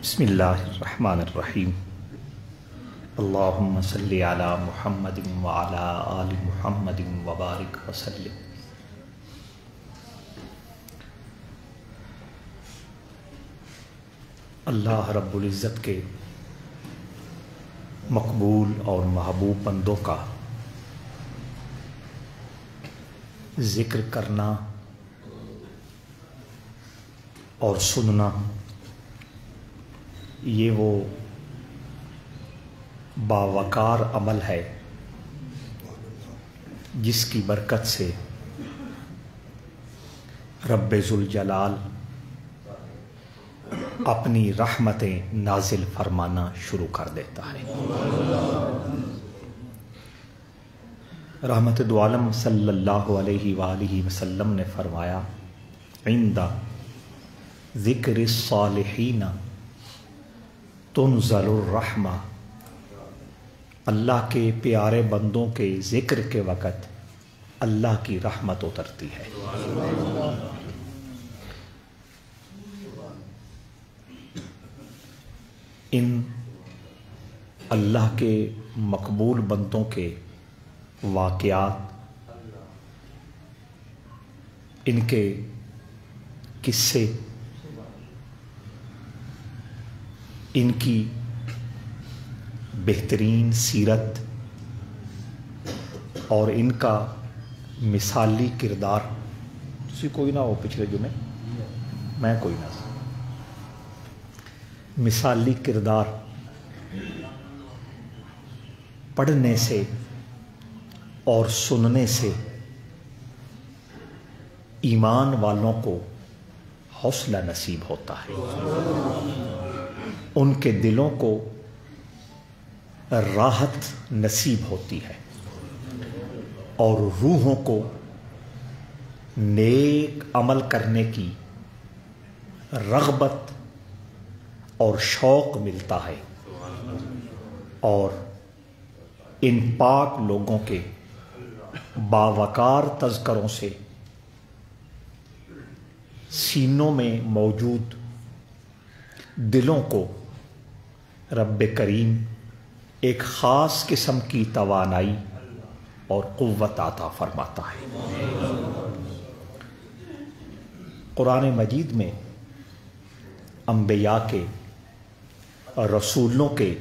بسم اللہ الرحمن الرحیم اللہم صلی علی محمد وعلی آل محمد وبارک وسلم۔ اللہ رب العزت کے مقبول اور محبوب بندوں کا ذکر کرنا اور سننا یہ وہ باوقار عمل ہے جس کی برکت سے رب ذوالجلال اپنی رحمتیں نازل فرمانا شروع کر دیتا ہے۔ رحمت دو عالم صلی اللہ علیہ وآلہ وسلم نے فرمایا، عند ذکر الصالحین تنزل الرحمہ، اللہ کے پیارے بندوں کے ذکر کے وقت اللہ کی رحمت اترتی ہے۔ ان اللہ کے مقبول بندوں کے واقعات، ان کے قصے، ان کی بہترین سیرت اور ان کا مثالی کردار، کسی کوئی نہ ہو پچھلے جمعے میں کوئی نہ، مثالی کردار پڑھنے سے اور سننے سے ایمان والوں کو حوصلہ نصیب ہوتا ہے، ان کے دلوں کو راحت نصیب ہوتی ہے اور روحوں کو نیک عمل کرنے کی رغبت اور شوق ملتا ہے، اور ان پاک لوگوں کے باوقار تذکروں سے سینوں میں موجود دلوں کو رب کریم ایک خاص قسم کی توانائی اور قوت عطا فرماتا ہے۔ قرآن مجید میں انبیاء کے، رسولوں کے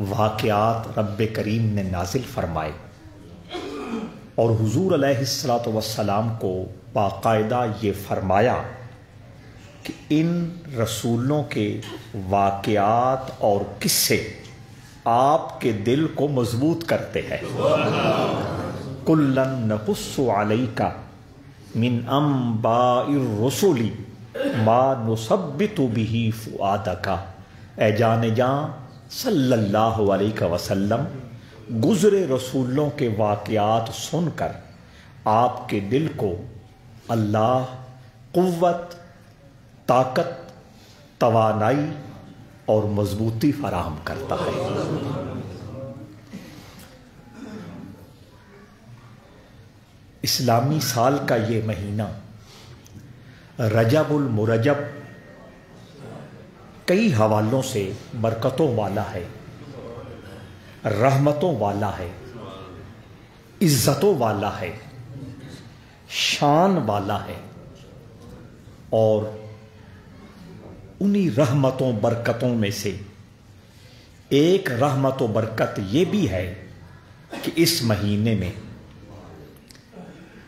واقعات رب کریم نے نازل فرمائے، اور حضور علیہ الصلاۃ والسلام کو باقاعدہ یہ فرمایا کہ ان رسولوں کے واقعات اور قصے آپ کے دل کو مضبوط کرتے ہیں۔ کُلًّا نَقُصُّ عَلَيْكَ مِنْ أَنْبَاءِ الرُّسُلِ مَا نُثَبِّتُ بِهِ فُؤَادَكَ، اے جان جاں صلی اللہ علیہ وسلم، گزرے رسولوں کے واقعات سن کر آپ کے دل کو اللہ قوت، طاقت، توانائی اور مضبوطی فراہم کرتا ہے۔ اسلامی سال کا یہ مہینہ رجب المرجب کئی حوالوں سے برکتوں والا ہے، رحمتوں والا ہے، عزتوں والا ہے، شان والا ہے، اور انہی رحمتوں برکتوں میں سے ایک رحمت و برکت یہ بھی ہے کہ اس مہینے میں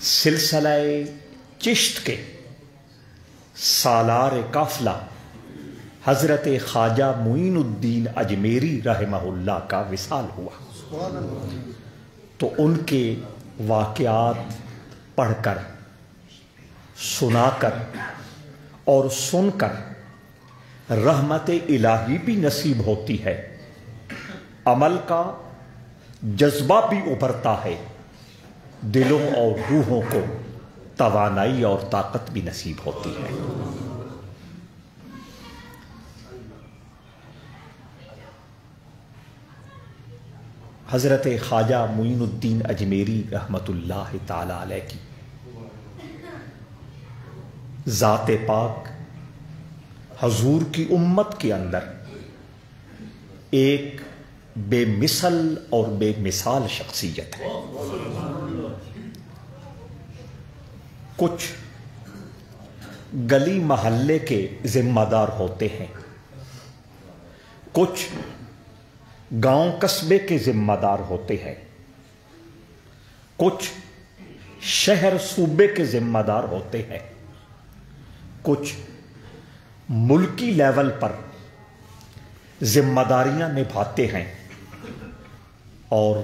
سلسلہ چشت کے سالار قافلہ حضرت خواجہ معین الدین اجمیری رحمہ اللہ کا وصال ہوا، تو ان کے واقعات پڑھ کر، سنا کر اور سن کر رحمت الہی بھی نصیب ہوتی ہے، عمل کا جذبہ بھی ابھرتا ہے، دلوں اور روحوں کو توانائی اور طاقت بھی نصیب ہوتی ہے۔ حضرت خواجہ معین الدین اجمیری رحمۃ اللہ تعالی علیہ کی ذات پاک حضور کی امت کے اندر ایک بے مثل اور بے مثال شخصیت ہے۔ کچھ گلی محلے کے ذمہ دار ہوتے ہیں، کچھ گاؤں قصبے کے ذمہ دار ہوتے ہیں، کچھ شہر صوبے کے ذمہ دار ہوتے ہیں، کچھ ملکی لیول پر ذمہ داریاں نبھاتے ہیں، اور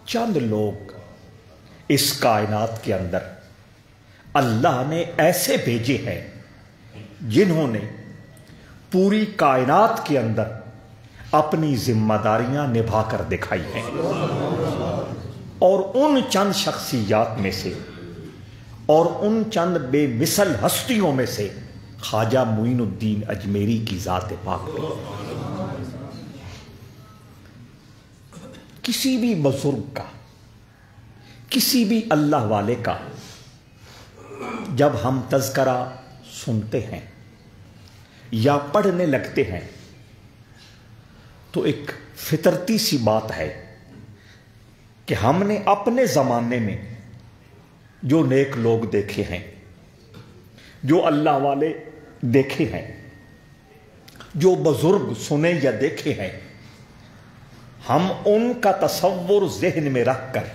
چند لوگ اس کائنات کے اندر اللہ نے ایسے بھیجے ہیں جنہوں نے پوری کائنات کے اندر اپنی ذمہ داریاں نبھا کر دکھائی ہیں۔ اور ان چند شخصیات میں سے اور ان چند بے مثل ہستیوں میں سے خواجہ معین الدین اجمیری کی ذات پاک بھی۔ کسی بھی بزرگ کا، کسی بھی اللہ والے کا جب ہم تذکرہ سنتے ہیں یا پڑھنے لگتے ہیں تو ایک فطرتی سی بات ہے کہ ہم نے اپنے زمانے میں جو نیک لوگ دیکھے ہیں، جو اللہ والے دیکھے ہیں، جو بزرگ سنے یا دیکھے ہیں، ہم ان کا تصور ذہن میں رکھ کر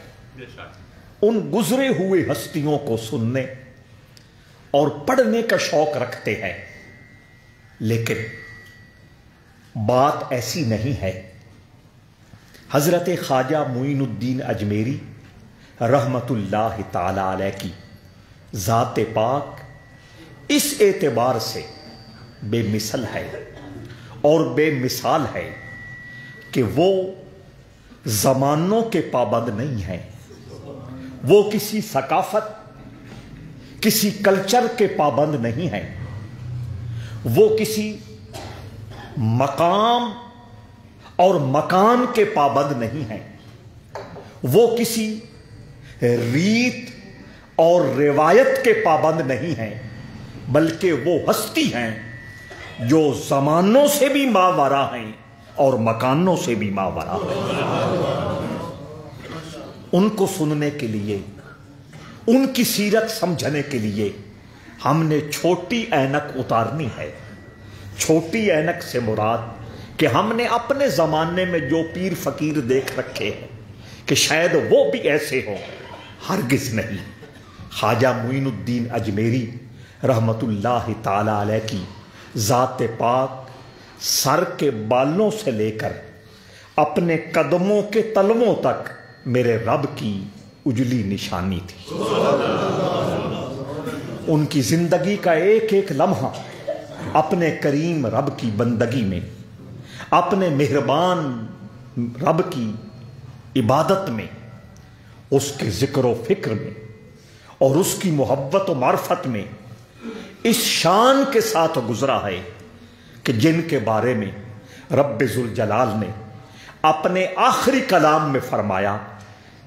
ان گزرے ہوئے ہستیوں کو سننے اور پڑھنے کا شوق رکھتے ہیں۔ لیکن بات ایسی نہیں ہے۔ حضرت خواجہ معین الدین اجمیری رحمت اللہ تعالی علیہ کی ذات پاک اس اعتبار سے بے مثل ہے اور بے مثال ہے کہ وہ زمانوں کے پابند نہیں ہیں، وہ کسی ثقافت، کسی کلچر کے پابند نہیں ہیں، وہ کسی مقام اور مکان کے پابند نہیں ہیں، وہ کسی ریت اور روایت کے پابند نہیں ہیں، بلکہ وہ ہستی ہیں جو زمانوں سے بھی ماوراء ہیں اور مکانوں سے بھی ماوراء ہیں۔ ان کو سننے کے لیے، ان کی سیرت سمجھنے کے لیے ہم نے چھوٹی اینک اتارنی ہے۔ چھوٹی اینک سے مراد کہ ہم نے اپنے زمانے میں جو پیر فقیر دیکھ رکھے ہیں کہ شاید وہ بھی ایسے ہوں، ہرگز نہیں۔ خواجہ معین الدین اجمیری رحمت اللہ تعالی علیہ کی ذات پاک سر کے بالوں سے لے کر اپنے قدموں کے تلووں تک میرے رب کی اجلی نشانی تھی۔ ان کی زندگی کا ایک ایک لمحہ اپنے کریم رب کی بندگی میں، اپنے مہربان رب کی عبادت میں، اس کے ذکر و فکر میں اور اس کی محبت و معرفت میں اس شان کے ساتھ گزرا ہے کہ جن کے بارے میں رب ذوالجلال نے اپنے آخری کلام میں فرمایا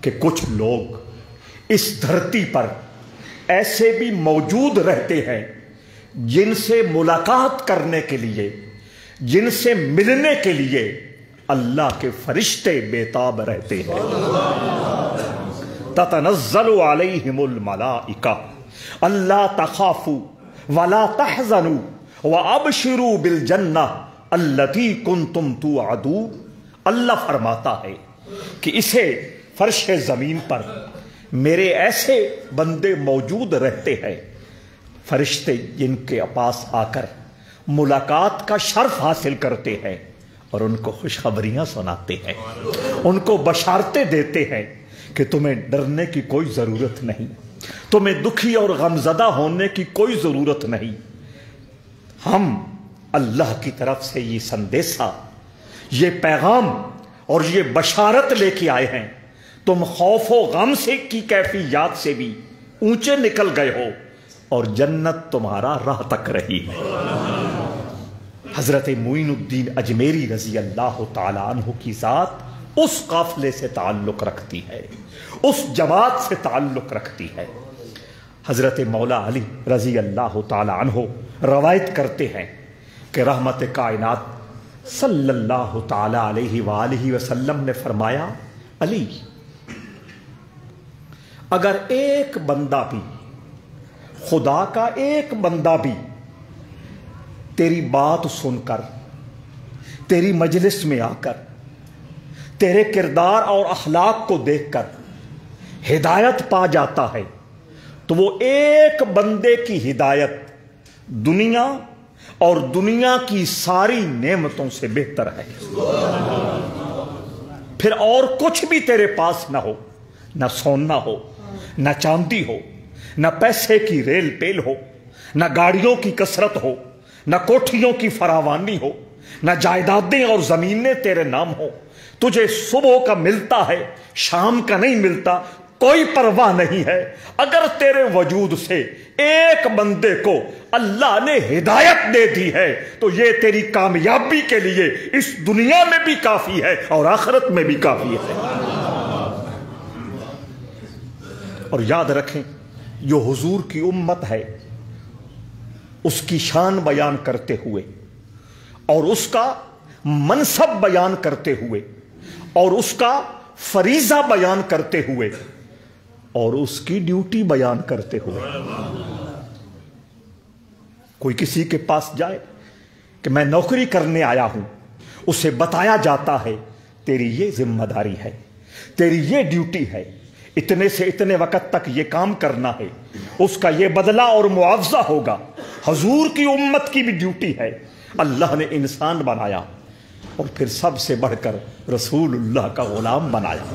کہ کچھ لوگ اس دھرتی پر ایسے بھی موجود رہتے ہیں جن سے ملاقات کرنے کے لیے، جن سے ملنے کے لیے اللہ کے فرشتے بےتاب رہتے ہیں۔ تتنزل علیہم الملائکہ اللہ تخافوا ولا تحزنوا وابشروا بالجنہ التی کنتم توعدون۔ اللہ فرماتا ہے کہ اسے فرش زمین پر میرے ایسے بندے موجود رہتے ہیں، فرشتے جن کے پاس آ کر ملاقات کا شرف حاصل کرتے ہیں اور ان کو خوشخبریاں سناتے ہیں، ان کو بشارتیں دیتے ہیں کہ تمہیں ڈرنے کی کوئی ضرورت نہیں، تمہیں دکھی اور غمزدہ ہونے کی کوئی ضرورت نہیں۔ ہم اللہ کی طرف سے یہ سندیسہ، یہ پیغام اور یہ بشارت لے کے آئے ہیں، تم خوف و غم سے کی کیفیات سے بھی اونچے نکل گئے ہو اور جنت تمہارا راہ تک رہی ہے۔ حضرت معین الدین اجمیری رضی اللہ تعالی عنہ کی ذات اس قافلے سے تعلق رکھتی ہے، اس جماعت سے تعلق رکھتی ہے۔ حضرت مولا علی رضی اللہ تعالی عنہ روایت کرتے ہیں کہ رحمت کائنات صلی اللہ تعالی علیہ وآلہ وسلم نے فرمایا، علی اگر ایک بندہ بھی، خدا کا ایک بندہ بھی تیری بات سن کر، تیری مجلس میں آ کر، تیرے کردار اور اخلاق کو دیکھ کر ہدایت پا جاتا ہے تو وہ ایک بندے کی ہدایت دنیا اور دنیا کی ساری نعمتوں سے بہتر ہے۔ پھر اور کچھ بھی تیرے پاس نہ ہو، نہ سونا ہو، نہ چاندی ہو، نہ پیسے کی ریل پیل ہو، نہ گاڑیوں کی کثرت ہو، نہ کوٹھیوں کی فراوانی ہو، نہ جائیدادیں اور زمینیں تیرے نام ہو، تجھے صبح کا ملتا ہے شام کا نہیں ملتا، کوئی پرواہ نہیں ہے۔ اگر تیرے وجود سے ایک بندے کو اللہ نے ہدایت دے دی ہے تو یہ تیری کامیابی کے لیے اس دنیا میں بھی کافی ہے اور آخرت میں بھی کافی ہے۔ اور یاد رکھیں، جو حضور کی امت ہے اس کی شان بیان کرتے ہوئے اور اس کا منصب بیان کرتے ہوئے اور اس کا فریضہ بیان کرتے ہوئے اور اس کی ڈیوٹی بیان کرتے ہوئے، کوئی کسی کے پاس جائے کہ میں نوکری کرنے آیا ہوں، اسے بتایا جاتا ہے تیری یہ ذمہ داری ہے، تیری یہ ڈیوٹی ہے، اتنے سے اتنے وقت تک یہ کام کرنا ہے، اس کا یہ بدلہ اور معاوضہ ہوگا۔ حضور کی امت کی بھی ڈیوٹی ہے۔ اللہ نے انسان بنایا اور پھر سب سے بڑھ کر رسول اللہ کا غلام بنایا۔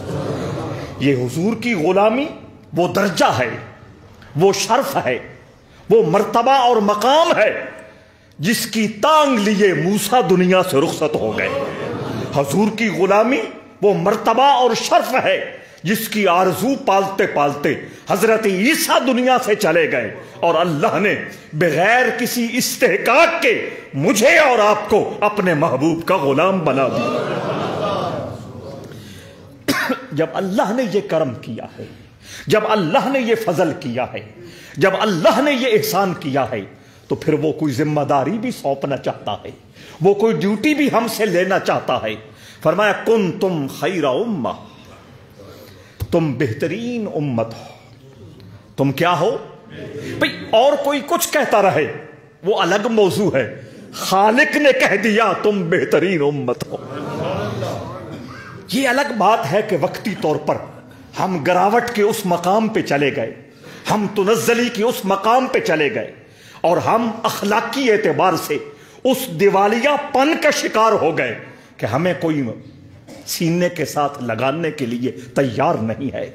یہ حضور کی غلامی وہ درجہ ہے، وہ شرف ہے، وہ مرتبہ اور مقام ہے جس کی تانگ لیے موسیٰ دنیا سے رخصت ہو گئے۔ حضور کی غلامی وہ مرتبہ اور شرف ہے جس کی آرزو پالتے پالتے حضرت عیسیٰ دنیا سے چلے گئے اور اللہ نے بغیر کسی استحقاق کے مجھے اور آپ کو اپنے محبوب کا غلام بنا دیا۔ جب اللہ نے یہ کرم کیا ہے، جب اللہ نے یہ فضل کیا ہے، جب اللہ نے یہ احسان کیا ہے تو پھر وہ کوئی ذمہ داری بھی سونپنا چاہتا ہے، وہ کوئی ڈیوٹی بھی ہم سے لینا چاہتا ہے۔ فرمایا کنتم خیر امہ، تم بہترین امت ہو۔ تم کیا ہو بھئی؟ اور کوئی کچھ کہتا رہے وہ الگ موضوع ہے، خالق نے کہہ دیا تم بہترین امت ہو۔ یہ الگ بات ہے کہ وقتی طور پر ہم گراوٹ کے اس مقام پہ چلے گئے، ہم تنزلی کے اس مقام پہ چلے گئے اور ہم اخلاقی اعتبار سے اس دیوالیہ پن کا شکار ہو گئے کہ ہمیں کوئی سینے کے ساتھ لگانے کے لیے تیار نہیں ہے،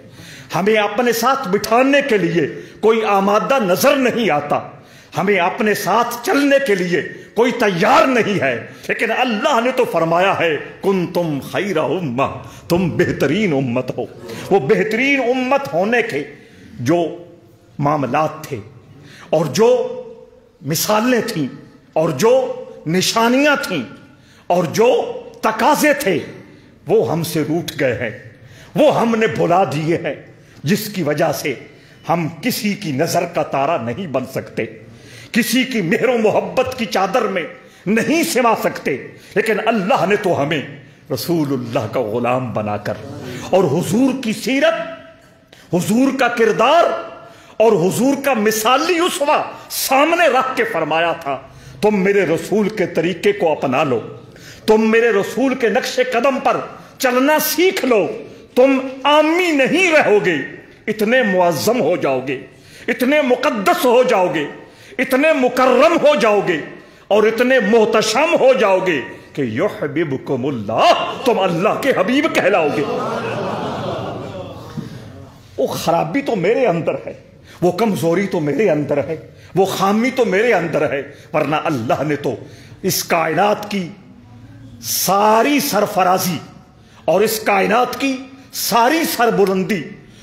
ہمیں اپنے ساتھ بٹھانے کے لیے کوئی آمادہ نظر نہیں آتا، ہمیں اپنے ساتھ چلنے کے لیے کوئی تیار نہیں ہے۔ لیکن اللہ نے تو فرمایا ہے کنتم خیر امہ، تم بہترین امت ہو۔ وہ بہترین امت ہونے کے جو معاملات تھے اور جو مثالیں تھیں اور جو نشانیاں تھیں اور جو تقاضے تھے وہ ہم سے روٹھ گئے ہیں، وہ ہم نے بھلا دیے ہیں، جس کی وجہ سے ہم کسی کی نظر کا تارا نہیں بن سکتے، کسی کی مہر و محبت کی چادر میں نہیں سما سکتے۔ لیکن اللہ نے تو ہمیں رسول اللہ کا غلام بنا کر اور حضور کی سیرت، حضور کا کردار اور حضور کا مثالی اسوہ سامنے رکھ کے فرمایا تھا تم میرے رسول کے طریقے کو اپنا لو، تم میرے رسول کے نقش قدم پر چلنا سیکھ لو، تم عامی نہیں رہو گے، اتنے معظم ہو جاؤ گے، اتنے مقدس ہو جاؤ گے، اتنے مکرم ہو جاؤ گے اور اتنے محتشم ہو جاؤ گے کہ یحببکم اللہ، تم اللہ کے حبیب کہلاؤ گے۔ وہ خرابی تو میرے اندر ہے، وہ کمزوری تو میرے اندر ہے، وہ خامی تو میرے اندر ہے، ورنہ اللہ نے تو اس کائنات کی ساری سرفرازی اور اس کائنات کی ساری سربلندی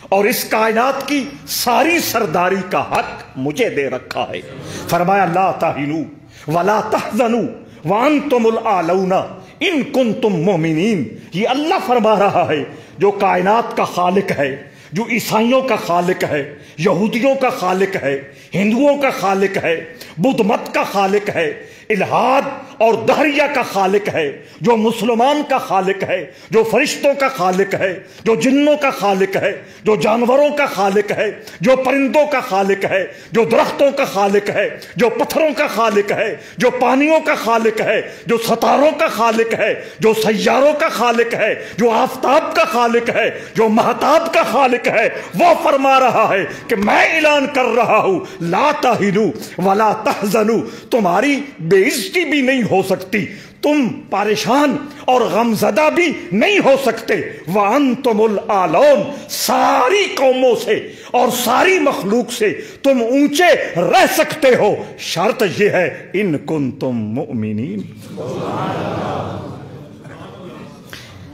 اور اس کائنات کی ساری سرداری کا حق مجھے دے رکھا ہے۔ فرمایا لا تہنوا ولا تحزنوا وانتم الاعلون ان کنتم مؤمنین۔ یہ اللہ فرما رہا ہے جو کائنات کا خالق ہے، جو عیسائیوں کا خالق ہے، یہودیوں کا خالق ہے، ہندوؤں کا خالق ہے، بدھ مت کا خالق ہے، الہاد اور دہریہ کا خالق ہے، جو مسلمان کا خالق ہے، جو فرشتوں کا خالق ہے، جو جنوں کا خالق ہے، جو جانوروں کا خالق ہے، جو پرندوں کا خالق ہے، جو درختوں کا خالق ہے، جو پتھروں کا خالق ہے، جو پانیوں کا خالق ہے، جو ستاروں کا خالق ہے، جو سیاروں کا خالق ہے، جو آفتاب کا خالق ہے، جو مہتاب کا خالق ہے، وہ فرما رہا ہے کہ میں اعلان کر رہا ہوں لا تہنوا ولا تحزنوا، تمہاری بے عزتی بھی نہیں ہو سکتی، تم پریشان اور غمزدہ بھی نہیں ہو سکتے، وَأَنْتُمُ الْأَعْلَوْنَ، ساری قوموں سے اور ساری مخلوق سے تم اونچے رہ سکتے ہو، شرط یہ ہے ان کنتم مؤمنین۔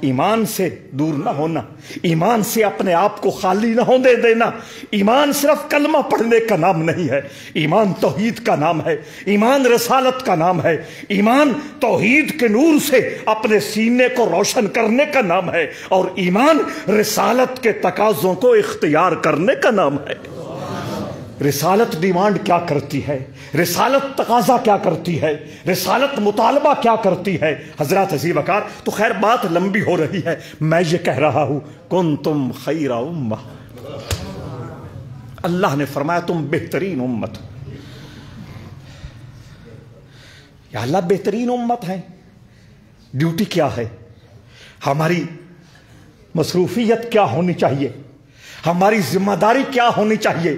ایمان سے دور نہ ہونا، ایمان سے اپنے آپ کو خالی نہ ہونے دینا۔ ایمان صرف کلمہ پڑھنے کا نام نہیں ہے، ایمان توحید کا نام ہے، ایمان رسالت کا نام ہے، ایمان توحید کے نور سے اپنے سینے کو روشن کرنے کا نام ہے، اور ایمان رسالت کے تقاضوں کو اختیار کرنے کا نام ہے۔ رسالت ڈیمانڈ کیا کرتی ہے، رسالت تقاضا کیا کرتی ہے، رسالت مطالبہ کیا کرتی ہے؟ حضرات عزیز وقار، تو خیر بات لمبی ہو رہی ہے، میں یہ کہہ رہا ہوں کنتم خیر امہ، اللہ نے فرمایا تم بہترین امت ہو۔ یا اللہ بہترین امت ہے، ڈیوٹی کیا ہے، ہماری مصروفیت کیا ہونی چاہیے، ہماری ذمہ داری کیا ہونی چاہیے؟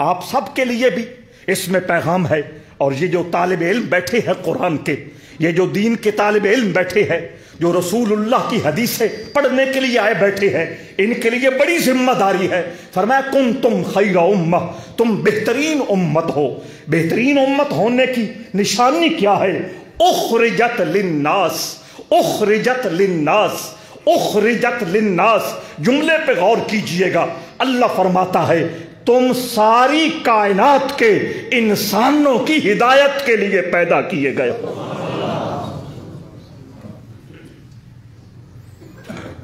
آپ سب کے لیے بھی اس میں پیغام ہے، اور یہ جو طالب علم بیٹھے ہیں قرآن کے، یہ جو دین کے طالب علم بیٹھے ہیں، جو رسول اللہ کی حدیثیں پڑھنے کے لیے آئے بیٹھے ہیں، ان کے لیے بڑی ذمہ داری ہے۔ فرمایا کنتم خیر امہ، تم بہترین امت ہو۔ بہترین امت ہونے کی نشانی کیا ہے؟ اخرجت للناس، اخرجت للناس، اخرجت للناس، جملے پہ غور کیجئے گا۔ اللہ فرماتا ہے تم ساری کائنات کے انسانوں کی ہدایت کے لیے پیدا کیے گئے ہو۔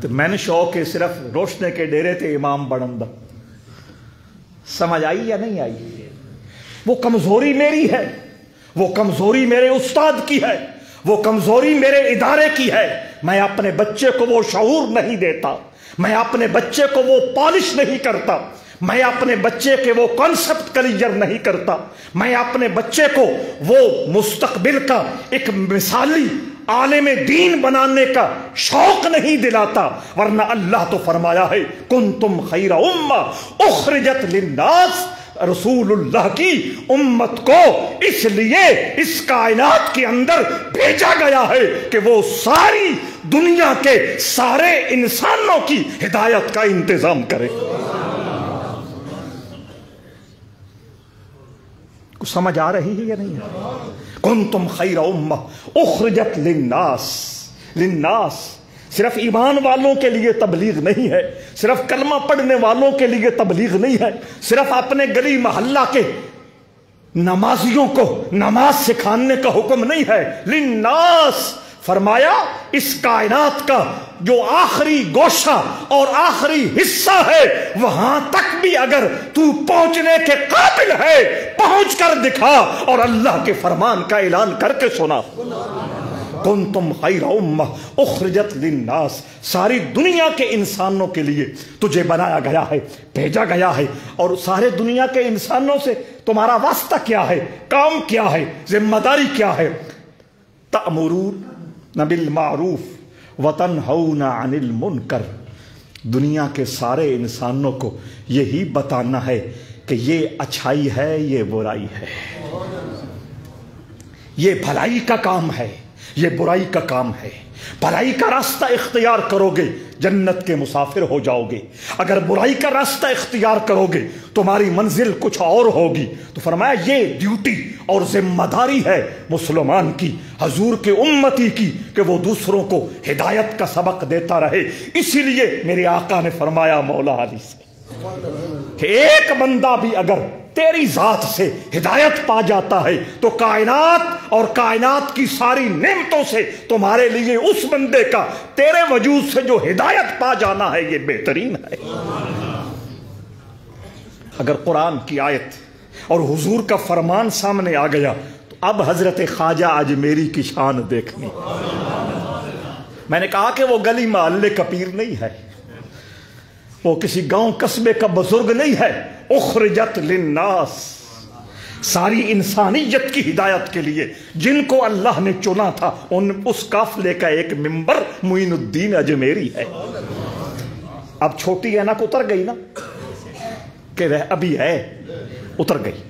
تو میں نے شوق ہے صرف روشنے کے ڈیرے تھے امام بڑندہ، سمجھ آئی یا نہیں آئی؟ وہ کمزوری میری ہے، وہ کمزوری میرے استاد کی ہے، وہ کمزوری میرے ادارے کی ہے۔ میں اپنے بچے کو وہ شعور نہیں دیتا، میں اپنے بچے کو وہ پالش نہیں کرتا، میں اپنے بچے کے وہ کانسیپٹ کلیئر نہیں کرتا، میں اپنے بچے کو وہ مستقبل کا ایک مثالی عالم دین بنانے کا شوق نہیں دلاتا، ورنہ اللہ تو فرمایا ہے کنتم خیر امہ اخرجت للناس، رسول اللہ کی امت کو اس لیے اس کائنات کے اندر بھیجا گیا ہے کہ وہ ساری دنیا کے سارے انسانوں کی ہدایت کا انتظام کرے۔ کچھ سمجھ آ رہی ہے یا نہیں ہے؟ کنتم خیر امہ اخرجت للناس، للناس صرف ایمان والوں کے لیے تبلیغ نہیں ہے، صرف کلمہ پڑھنے والوں کے لیے تبلیغ نہیں ہے، صرف اپنے گلی محلہ کے نمازیوں کو نماز سکھانے کا حکم نہیں ہے، للناس فرمایا اس کائنات کا جو آخری گوشہ اور آخری حصہ ہے وہاں تک بھی اگر تو پہنچنے کے قابل ہے پہنچ کر دکھا اور اللہ کے فرمان کا اعلان کر کے سنا۔ کنتم خیر امہ اخرجت للناس، ساری دنیا کے انسانوں کے لیے تجھے بنایا گیا ہے، بھیجا گیا ہے، اور سارے دنیا کے انسانوں سے تمہارا واسطہ کیا ہے، کام کیا ہے، ذمہ داری کیا ہے؟ تأمرون بالمعروف وتنہون عن المنکر، دنیا کے سارے انسانوں کو یہی بتانا ہے کہ یہ اچھائی ہے، یہ برائی ہے، یہ بھلائی کا کام ہے، یہ برائی کا کام ہے۔ بھلائی کا راستہ اختیار کرو گے جنت کے مسافر ہو جاؤ گے، اگر برائی کا راستہ اختیار کرو گے تمہاری منزل کچھ اور ہوگی۔ تو فرمایا یہ ڈیوٹی اور ذمہ داری ہے مسلمان کی، حضور کے امتی کی، کہ وہ دوسروں کو ہدایت کا سبق دیتا رہے۔ اسی لیے میرے آقا نے فرمایا مولا علی سے کہ ایک بندہ بھی اگر تیری ذات سے ہدایت پا جاتا ہے تو کائنات اور کائنات کی ساری نعمتوں سے تمہارے لیے اس بندے کا تیرے وجود سے جو ہدایت پا جانا ہے یہ بہترین ہے۔ اگر قرآن کی آیت اور حضور کا فرمان سامنے آ گیا تو اب حضرت خواجہ اجمیری کی شان دیکھنی۔ میں نے کہا کہ وہ گلی محلے کا پیر نہیں ہے، وہ کسی گاؤں قصبے کا بزرگ نہیں ہے، اخرجت للناس، ساری انسانیت کی ہدایت کے لیے جن کو اللہ نے چنا تھا اس قافلے کا ایک ممبر معین الدین اجمیری ہے۔ اب چھوٹی اینک اتر گئی نا کہ ابھی ہے، اتر گئی۔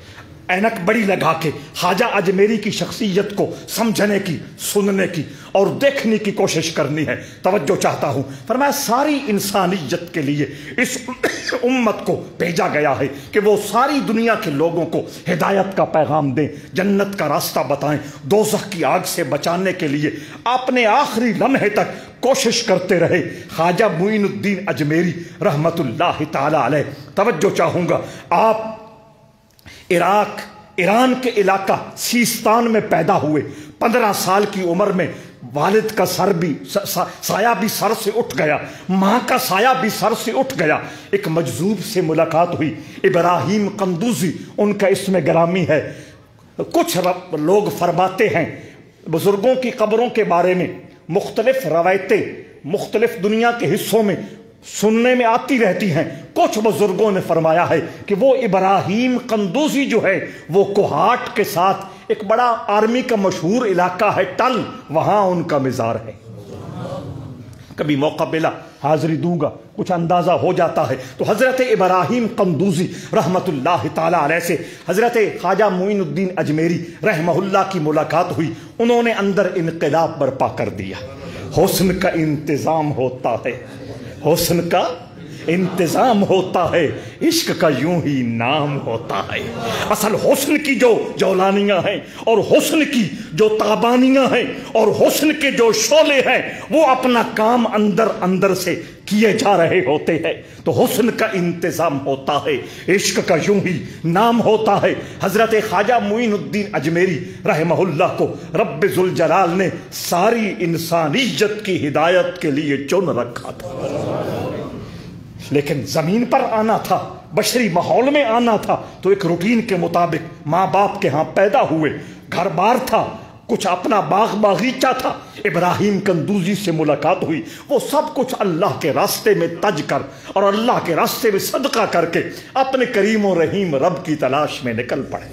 اینک بڑی لگا کے خواجہ اجمیری کی شخصیت کو سمجھنے کی، سننے کی اور دیکھنے کی کوشش کرنی ہے۔ توجہ چاہتا ہوں، فرمایا ساری انسانیت کے لیے اس امت کو بھیجا گیا ہے کہ وہ ساری دنیا کے لوگوں کو ہدایت کا پیغام دیں، جنت کا راستہ بتائیں، دوزخ کی آگ سے بچانے کے لیے اپنے آخری لمحے تک کوشش کرتے رہے خواجہ معین الدین اجمیری رحمت اللہ تعالی علیہ۔ توجہ چاہوں گا، آپ عراق ایران کے علاقہ سیستان میں پیدا ہوئے، 15 سال کی عمر میں والد کا سایہ بھی سر سے اٹھ گیا، ماں کا سایہ بھی سر سے اٹھ گیا۔ ایک مجذوب سے ملاقات ہوئی، ابراہیم قندوزی ان کا اسم گرامی ہے۔ کچھ لوگ فرماتے ہیں بزرگوں کی قبروں کے بارے میں مختلف روایتیں مختلف دنیا کے حصوں میں سننے میں آتی رہتی ہیں۔ کچھ بزرگوں نے فرمایا ہے کہ وہ ابراہیم قندوزی جو ہے وہ کوہاٹ کے ساتھ ایک بڑا آرمی کا مشہور علاقہ ہے ٹل، وہاں ان کا مزار ہے۔ کبھی موقع ملا حاضری دوں گا، کچھ اندازہ ہو جاتا ہے۔ تو حضرت ابراہیم قندوزی رحمت اللہ تعالی علیہ سے حضرت خواجہ معین الدین اجمیری رحمہ اللہ کی ملاقات ہوئی۔ انہوں نے اندر انقلاب برپا کر دیا۔ حسن کا انتظام ہوتا ہے، حسن کا انتظام ہوتا ہے، عشق کا یوں ہی نام ہوتا ہے۔ اصل حسن کی جو جولانیاں ہیں اور حسن کی جو تابانیاں ہیں اور حسن کے جو شعلے ہیں وہ اپنا کام اندر اندر سے کیے جا رہے ہوتے ہیں۔ تو حسن کا انتظام ہوتا ہے، عشق کا یوں ہی نام ہوتا ہے۔ حضرت خواجہ معین الدین اجمیری رحمہ اللہ کو رب ذوالجلال نے ساری انسانیت کی ہدایت کے لیے چن رکھا تھا، لیکن زمین پر آنا تھا، بشری ماحول میں آنا تھا تو ایک روٹین کے مطابق ماں باپ کے ہاں پیدا ہوئے، گھر بار تھا، کچھ اپنا باغ باغیچہ تھا۔ ابراہیم قندوزی سے ملاقات ہوئی، وہ سب کچھ اللہ کے راستے میں تج کر اور اللہ کے راستے میں صدقہ کر کے اپنے کریم و رحیم رب کی تلاش میں نکل پڑے۔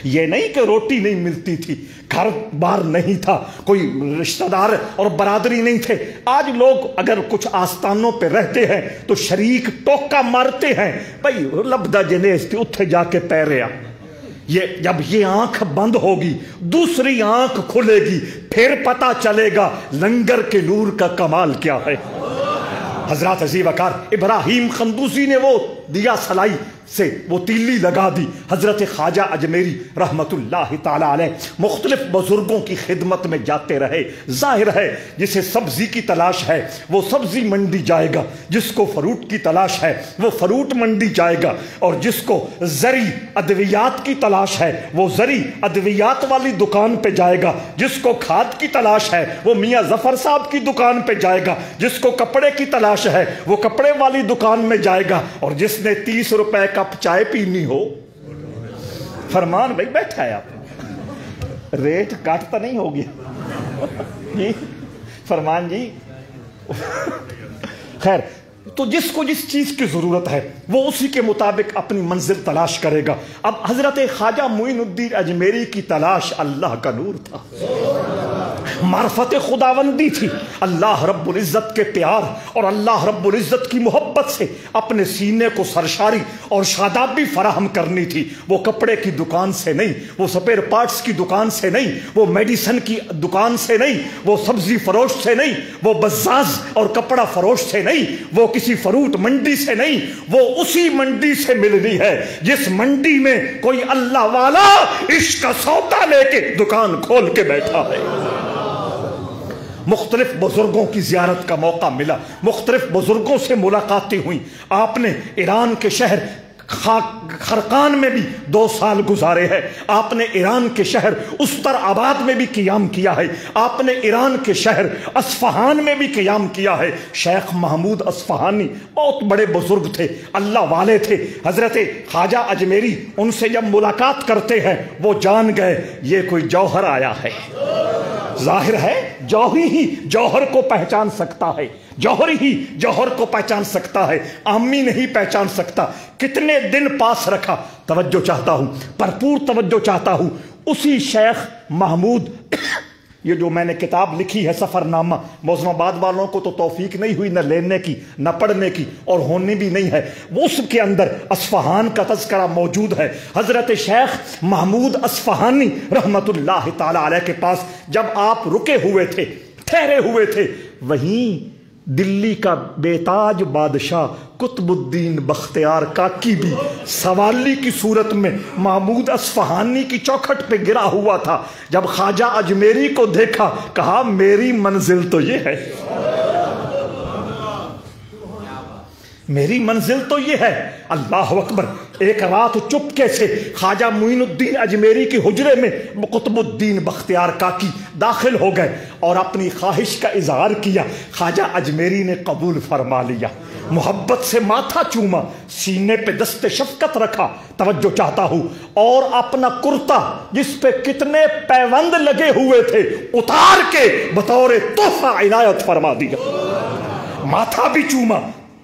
یہ نہیں کہ روٹی نہیں ملتی تھی، گھر بار نہیں تھا، کوئی رشتہ دار اور برادری نہیں تھے۔ آج لوگ اگر کچھ آستانوں پہ رہتے ہیں تو شریک ٹوکا مارتے ہیں، بھائی لبدہ جنیس تھی اتھے جا کے پیریا۔ جب یہ آنکھ بند ہوگی دوسری آنکھ کھلے گی، پھر پتہ چلے گا لنگر کے نور کا کمال کیا ہے۔ حضرات عزیز وقار، ابراہیم قندوزی نے وہ دیا سلائی سے وہ تیلی لگا دی۔ حضرت خواجہ اجمیری رحمت اللہ تعالی علیہ مختلف بزرگوں کی خدمت میں جاتے رہے۔ ظاہر ہے جسے سبزی کی تلاش ہے وہ سبزی منڈی جائے گا، جس کو فروٹ کی تلاش ہے وہ فروٹ منڈی جائے گا، اور جس کو زرعی ادویات کی تلاش ہے وہ زرعی ادویات والی دکان پہ جائے گا، جس کو کھاد کی تلاش ہے وہ میاں ظفر صاحب کی دکان پہ جائے گا، جس کو کپڑے کی تلاش ہے وہ کپڑے والی دکان میں جائے گا، اور جس نے 30 روپے کپ چائے پینی ہو، فرمان بھائی بیٹھا ہے آپ ریٹ کاٹتا نہیں ہو گیا جی فرمان جی خیر۔ تو جس کو جس چیز کی ضرورت ہے وہ اسی کے مطابق اپنی منزل تلاش کرے گا۔ اب حضرت خواجہ معین الدین اجمیری کی تلاش اللہ کا نور تھا، معرفت خداوندی تھی، اللہ رب العزت کے پیار اور اللہ رب العزت کی محبت سے اپنے سینے کو سرشاری اور شادابی فراہم کرنی تھی۔ وہ کپڑے کی دکان سے نہیں، وہ سپیر پارٹس کی دکان سے نہیں، وہ میڈیسن کی دکان سے نہیں، وہ سبزی فروش سے نہیں، وہ بزاز اور کپڑا فروش سے نہیں، وہ کسی فروٹ منڈی سے نہیں، وہ اسی منڈی سے ملنی ہے جس منڈی میں کوئی اللہ والا عشق کا سودا لے کے دکان کھول کے بیٹھا ہے۔ مختلف بزرگوں کی زیارت کا موقع ملا، مختلف بزرگوں سے ملاقاتیں ہوئیں۔ آپ نے ایران کے شہر خرقان میں بھی 2 سال گزارے ہیں، آپ نے ایران کے شہر استر آباد میں بھی قیام کیا ہے، آپ نے ایران کے شہر اصفہان میں بھی قیام کیا ہے۔ شیخ محمود اصفہانی بہت بڑے بزرگ تھے، اللہ والے تھے۔ حضرت خواجہ اجمیری ان سے جب ملاقات کرتے ہیں وہ جان گئے یہ کوئی جوہر آیا ہے۔ ظاہر ہے جوہری ہی جوہر کو پہچان سکتا ہے، جوہر ہی جوہر کو پہچان سکتا ہے، عامی نہیں پہچان سکتا۔ کتنے دن پاس رکھا، توجہ چاہتا ہوں، بھرپور توجہ چاہتا ہوں۔ اسی شیخ محمود، یہ جو میں نے کتاب لکھی ہے سفر نامہ، موسم آباد والوں کو تو توفیق نہیں ہوئی نہ لینے کی نہ پڑھنے کی، اور ہونی بھی نہیں ہے، وہ اس کے اندر اصفہان کا تذکرہ موجود ہے۔ حضرت شیخ محمود اصفہانی رحمت اللہ تعالی علیہ کے پاس جب آپ رکے ہوئے تھے، ٹھہرے ہوئے تھے، وہیں دلی کا بیتاج بادشاہ قطب الدین بختیار کاکی بھی سوالی کی صورت میں محمود اصفہانی کی چوکھٹ پہ گرا ہوا تھا۔ جب خواجہ اجمیری کو دیکھا، کہا میری منزل تو یہ ہے، میری منزل تو یہ ہے۔ اللہ اکبر۔ ایک رات چپکے سے خواجہ معین الدین اجمیری کی حجرے میں قطب الدین بختیار کاکی داخل ہو گئے اور اپنی خواہش کا اظہار کیا۔ خواجہ اجمیری نے قبول فرما لیا، محبت سے ماتھا چوما، سینے پہ دست شفقت رکھا، توجہ چاہتا ہوں، اور اپنا کرتا جس پہ کتنے پیوند لگے ہوئے تھے اتار کے بطور تحفہ عنایت فرما دیا۔ ماتھا بھی چوما،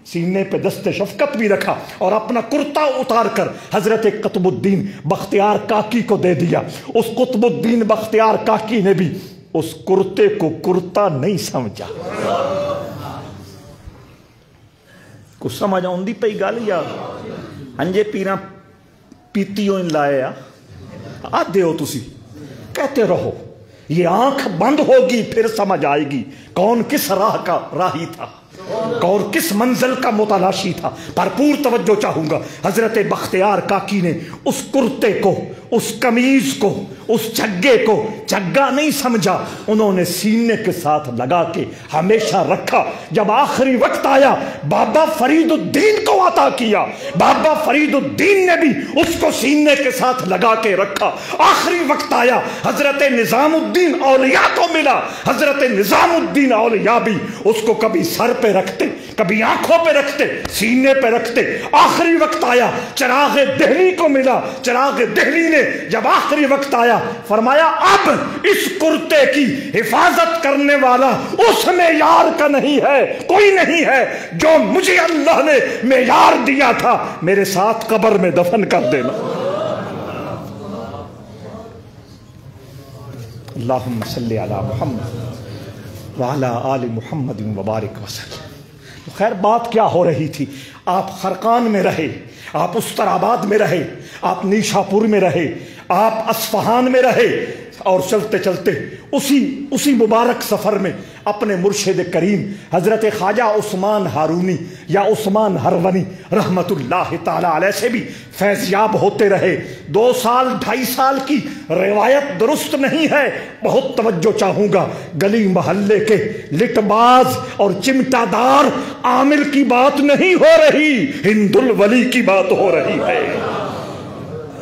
سینے پہ دست شفقت بھی رکھا، اور اپنا کرتا اتار کر حضرت قطب الدین بختیار کاکی کو دے دیا۔ اس قطب الدین بختیار کاکی نے بھی اس کرتے کو کرتا نہیں سمجھا۔ کچھ سمجھ آؤندی پئی گل یا ہنجے پیراں پیتیوں لائے آدھے ہو تسی، کہتے رہو، یہ آنکھ بند ہوگی پھر سمجھ آئے گی کون کس راہ کا راہی تھا، اور کس منزل کا متلاشی تھا۔ بھرپور توجہ چاہوں گا۔ حضرت بختیار کاکی نے اس کرتے کو، اس قمیض کو، اس چگے کو چگا نہیں سمجھا، انہوں نے سینے کے ساتھ لگا کے ہمیشہ رکھا۔ جب آخری وقت آیا، بابا فرید الدین کو عطا کیا، بابا فرید الدین نے بھی اس کو سینے کے ساتھ لگا کے رکھا۔ آخری وقت آیا، حضرت نظام الدین اولیاء کو ملا، حضرت نظام الدین اولیاء بھی اس کو کبھی سر پہ رکھتے، کبھی آنکھوں پہ رکھتے، سینے پہ رکھتے۔ آخری وقت آیا، چراغ دہلی کو ملا، چراغ دہلی نے جب آخری وقت آیا فرمایا اب اس کرتے کی حفاظت کرنے والا اس معیار کا نہیں ہے، کوئی نہیں ہے جو مجھے اللہ نے معیار دیا تھا، میرے ساتھ قبر میں دفن کر دینا۔ اللہم صلی علی محمد وعلی آل محمد وبارک وسلم۔ خیر بات کیا ہو رہی تھی؟ آپ خرقان میں رہے، آپ استر آباد میں رہے، آپ نیشا پور میں رہے، آپ اصفہان میں رہے، اور چلتے چلتے اسی مبارک سفر میں اپنے مرشد کریم حضرت خواجہ عثمان ہارونی یا عثمان ہرونی رحمت اللہ تعالی علیہ سے بھی فیضیاب ہوتے رہے۔ 2 سال 2.5 سال کی روایت درست نہیں ہے، بہت توجہ چاہوں گا۔ گلی محلے کے لٹ باز اور چمٹا دار عامل کی بات نہیں ہو رہی، ہند الولی کی بات ہو رہی ہے،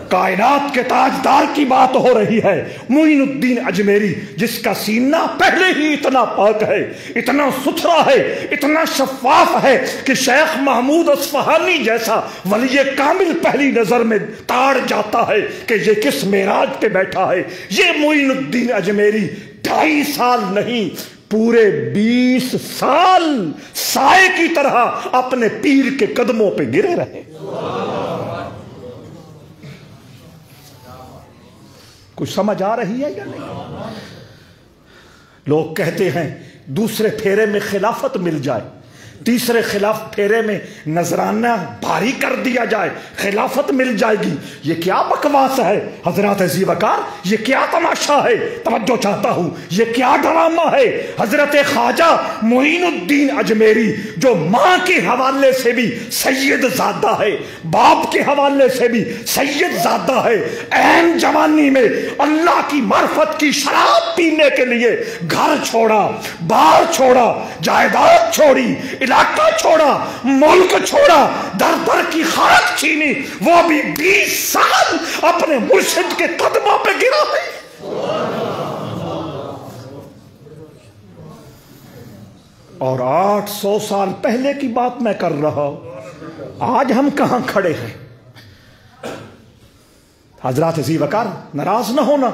کائنات کے تاجدار کی بات ہو رہی ہے، معین الدین اجمیری، جس کا سینہ پہلے ہی اتنا پاک ہے، اتنا ستھرا ہے، اتنا شفاف ہے کہ شیخ محمود اصفہانی جیسا ولی کامل پہلی نظر میں تاڑ جاتا ہے کہ یہ کس معراج پہ بیٹھا ہے۔ یہ معین الدین اجمیری 2.5 سال نہیں، پورے 20 سال سائے کی طرح اپنے پیر کے قدموں پہ گرے رہے۔ کچھ سمجھ آ رہی ہے یا نہیں؟ لوگ کہتے ہیں دوسرے پھیرے میں خلافت مل جائے، تیسرے پھیرے میں نذرانہ بھاری کر دیا جائے، خلافت مل جائے گی۔ یہ کیا بکواس ہے حضرات عزیز وقار؟ یہ کیا تماشا ہے؟ توجہ چاہتا ہوں، یہ کیا ڈرامہ ہے؟ حضرت خواجہ معین الدین اجمیری جو ماں کے حوالے سے بھی سید زادہ ہے، باپ کے حوالے سے بھی سید زادہ ہے، عین جوانی میں اللہ کی معرفت کی شراب پینے کے لیے گھر چھوڑا، بار چھوڑا، جائیداد چھوڑی، علاقہ چھوڑا، ملک چھوڑا، در در کی خاک چھینی، وہ بھی 20 سال اپنے مرشد کے قدموں پہ گرا ہے۔ اور 800 سال پہلے کی بات میں کر رہا ہوں، آج ہم کہاں کھڑے ہیں؟ حضرات ذی وقار ناراض نہ ہونا،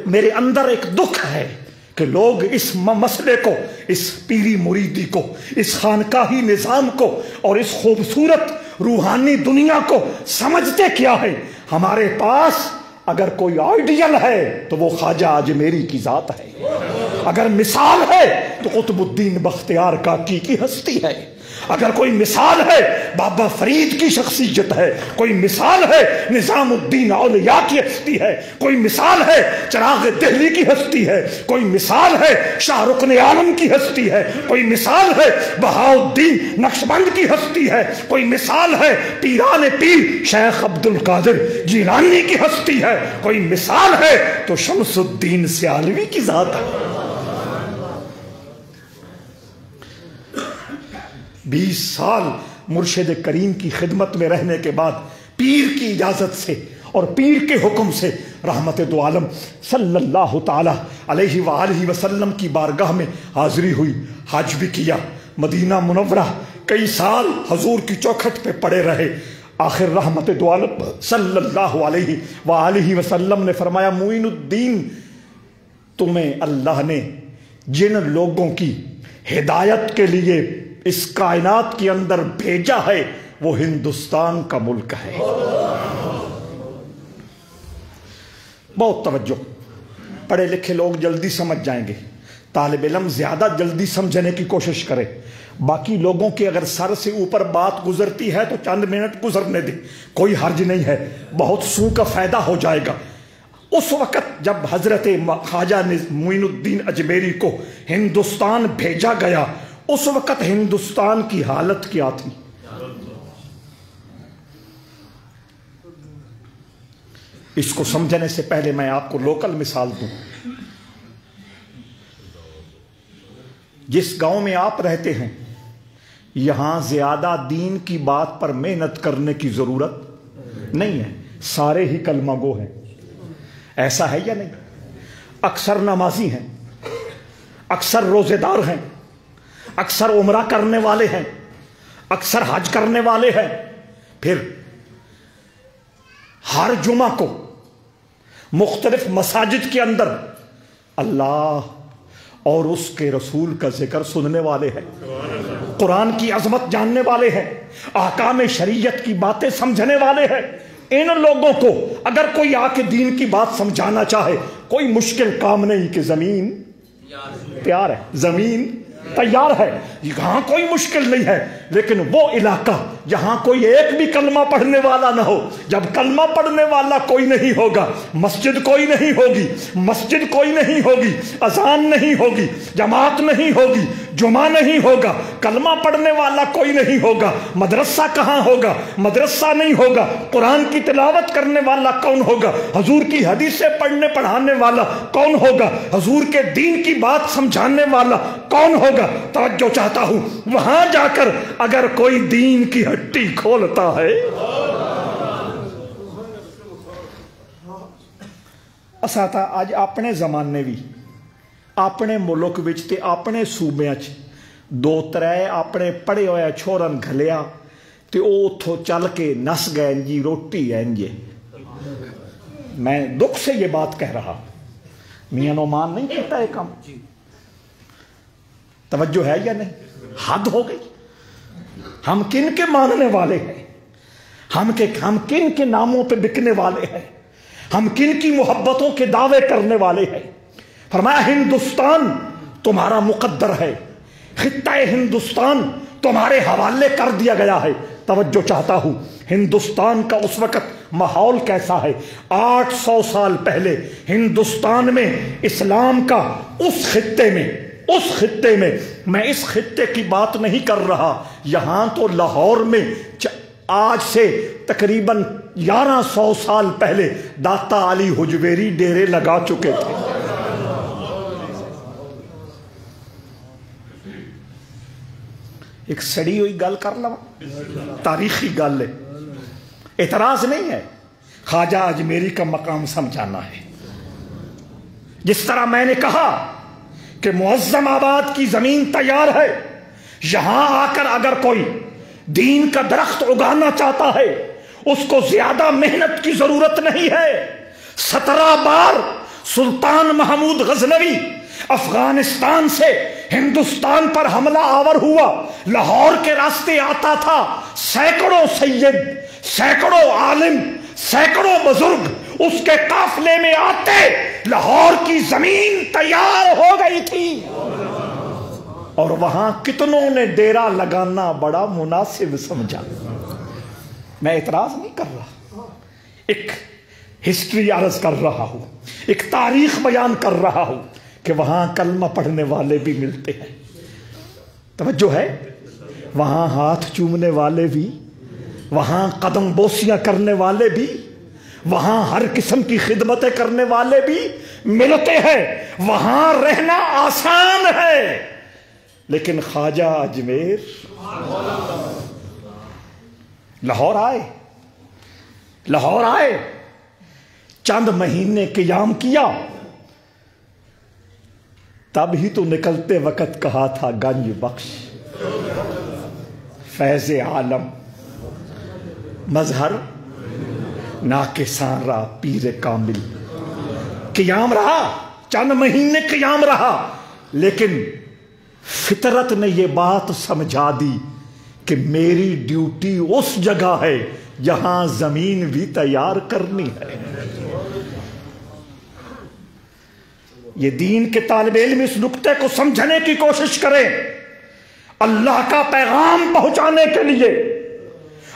میرے اندر ایک دکھ ہے کہ لوگ اس مسئلے کو، اس پیری مریدی کو، اس خانقاہی نظام کو اور اس خوبصورت روحانی دنیا کو سمجھتے کیا ہے؟ ہمارے پاس اگر کوئی آئیڈیل ہے تو وہ خواجہ اجمیری کی ذات ہے، اگر مثال ہے تو قطب الدین بختیار کاکی کی ہستی ہے، اگر کوئی مثال ہے بابا فرید کی شخصیت ہے، کوئی مثال ہے نظام الدین اولیاء کی ہستی ہے، کوئی مثال ہے چراغ دہلی کی ہستی ہے، کوئی مثال ہے شاہ رکن عالم کی ہستی ہے، کوئی مثال ہے بہاؤالدین نقشبند کی ہستی ہے، کوئی مثال ہے پیران پیر شیخ عبد القادر جیلانی کی ہستی ہے، کوئی مثال ہے تو شمس الدین سیالوی کی ذات ہے۔ 20 سال مرشد کریم کی خدمت میں رہنے کے بعد پیر کی اجازت سے اور پیر کے حکم سے رحمت دو عالم صلی اللہ تعالی علیہ وآلہ وسلم کی بارگاہ میں حاضری ہوئی، حج بھی کیا، مدینہ منورہ کئی سال حضور کی چوکھٹ پہ پڑے رہے۔ آخر رحمت دو عالم صلی اللہ علیہ وآلہ وسلم نے فرمایا، معین الدین، تمہیں اللہ نے جن لوگوں کی ہدایت کے لیے اس کائنات کے اندر بھیجا ہے وہ ہندوستان کا ملک ہے۔ بہت توجہ، پڑھے لکھے لوگ جلدی سمجھ جائیں گے، طالب علم زیادہ جلدی سمجھنے کی کوشش کرے، باقی لوگوں کے اگر سر سے اوپر بات گزرتی ہے تو چند منٹ گزرنے دیں، کوئی حرج نہیں ہے، بہت سو کا فائدہ ہو جائے گا۔ اس وقت جب حضرت خواجہ معین الدین اجمیری کو ہندوستان بھیجا گیا، اس وقت ہندوستان کی حالت کیا تھی؟ اس کو سمجھنے سے پہلے میں آپ کو لوکل مثال دوں۔ جس گاؤں میں آپ رہتے ہیں یہاں زیادہ دین کی بات پر محنت کرنے کی ضرورت نہیں ہے، سارے ہی کلمہ گو ہیں، ایسا ہے یا نہیں؟ اکثر نمازی ہیں، اکثر روزے دار ہیں، اکثر عمرہ کرنے والے ہیں، اکثر حج کرنے والے ہیں، پھر ہر جمعہ کو مختلف مساجد کے اندر اللہ اور اس کے رسول کا ذکر سننے والے ہیں، قرآن کی عظمت جاننے والے ہیں، احکام شریعت کی باتیں سمجھنے والے ہیں۔ ان لوگوں کو اگر کوئی آ کے دین کی بات سمجھانا چاہے کوئی مشکل کام نہیں کہ زمین تیار ہے، زمین تیار ہے، یہاں کوئی مشکل نہیں ہے، لیکن وہ علاقہ جہاں کوئی ایک بھی کلمہ پڑھنے والا نہ ہو، جب کلمہ پڑھنے والا کوئی نہیں ہوگا، مسجد کوئی نہیں ہوگی، مسجد کوئی نہیں ہوگی، اذان نہیں ہوگی، جماعت نہیں ہوگی، جمعہ نہیں ہوگا، کلمہ پڑھنے والا کوئی نہیں ہوگا، مدرسہ کہاں ہوگا؟ مدرسہ نہیں ہوگا، قرآن کی تلاوت کرنے والا کون ہوگا؟ حضور کی حدیثیں پڑھنے پڑھانے والا کون ہوگا؟ حضور کے دین کی بات سمجھانے والا کون ہوگا؟ توجہ چاہتا ہوں، وہاں جا کر اگر کوئی دین کی ہٹی کھولتا ہے، اساتا آج اپنے زمانے بھی اپنے ملک وچ تے اپنے صوبیاں چ دو ترے اپنے پڑھے ہوئے چھوڑن گھلیا تے او اتھوں چل کے نس گئے جی روٹی جی۔ میں دکھ سے یہ بات کہہ رہا، میاں نعمان نہیں کہتا ہے کام، توجہ ہے یا نہیں؟ حد ہو گئی۔ ہم کن کے ماننے والے ہیں؟ ہم کن کے ناموں پہ بکنے والے ہیں؟ ہم کن کی محبتوں کے دعوے کرنے والے ہیں؟ فرمایا ہندوستان تمہارا مقدر ہے، خطہ ہندوستان تمہارے حوالے کر دیا گیا ہے۔ توجہ چاہتا ہوں، ہندوستان کا اس وقت ماحول کیسا ہے؟ 800 سال پہلے ہندوستان میں اسلام کا اس خطے میں میں اس خطے کی بات نہیں کر رہا، یہاں تو لاہور میں آج سے تقریباً 1100 سال پہلے داتا علی حجویری ڈیرے لگا چکے تھے۔ ایک سڑی ہوئی گل کر لوا، تاریخی گل ہے، اعتراض نہیں ہے، خواجہ اجمیری کا مقام سمجھانا ہے۔ جس طرح میں نے کہا کہ معظم آباد کی زمین تیار ہے، یہاں آ کر اگر کوئی دین کا درخت اگانا چاہتا ہے اس کو زیادہ محنت کی ضرورت نہیں ہے۔ 17 بار سلطان محمود غزنوی افغانستان سے ہندوستان پر حملہ آور ہوا، لاہور کے راستے آتا تھا، سینکڑوں سید، سینکڑوں عالم، سینکڑوں بزرگ اس کے قافلے میں آتے، لاہور کی زمین تیار ہو گئی تھی، اور وہاں کتنوں نے ڈیرا لگانا بڑا مناسب سمجھا۔ میں اعتراض نہیں کر رہا، ایک ہسٹری عرض کر رہا ہوں، ایک تاریخ بیان کر رہا ہوں کہ وہاں کلمہ پڑھنے والے بھی ملتے ہیں، توجہ ہے، وہاں ہاتھ چومنے والے بھی، وہاں قدم بوسیاں کرنے والے بھی، وہاں ہر قسم کی خدمتیں کرنے والے بھی ملتے ہیں، وہاں رہنا آسان ہے۔ لیکن خواجہ اجمیر لاہور آئے، چند مہینے قیام کیا، تب ہی تو نکلتے وقت کہا تھا گنج بخش، فیض عالم، مظہر ناکساں را پیر کامل۔ قیام رہا، چند مہینے قیام رہا، لیکن فطرت نے یہ بات سمجھا دی کہ میری ڈیوٹی اس جگہ ہے جہاں زمین بھی تیار کرنی ہے۔ یہ دین کے طالب علم اس نقطے کو سمجھنے کی کوشش کریں، اللہ کا پیغام پہنچانے کے لیے،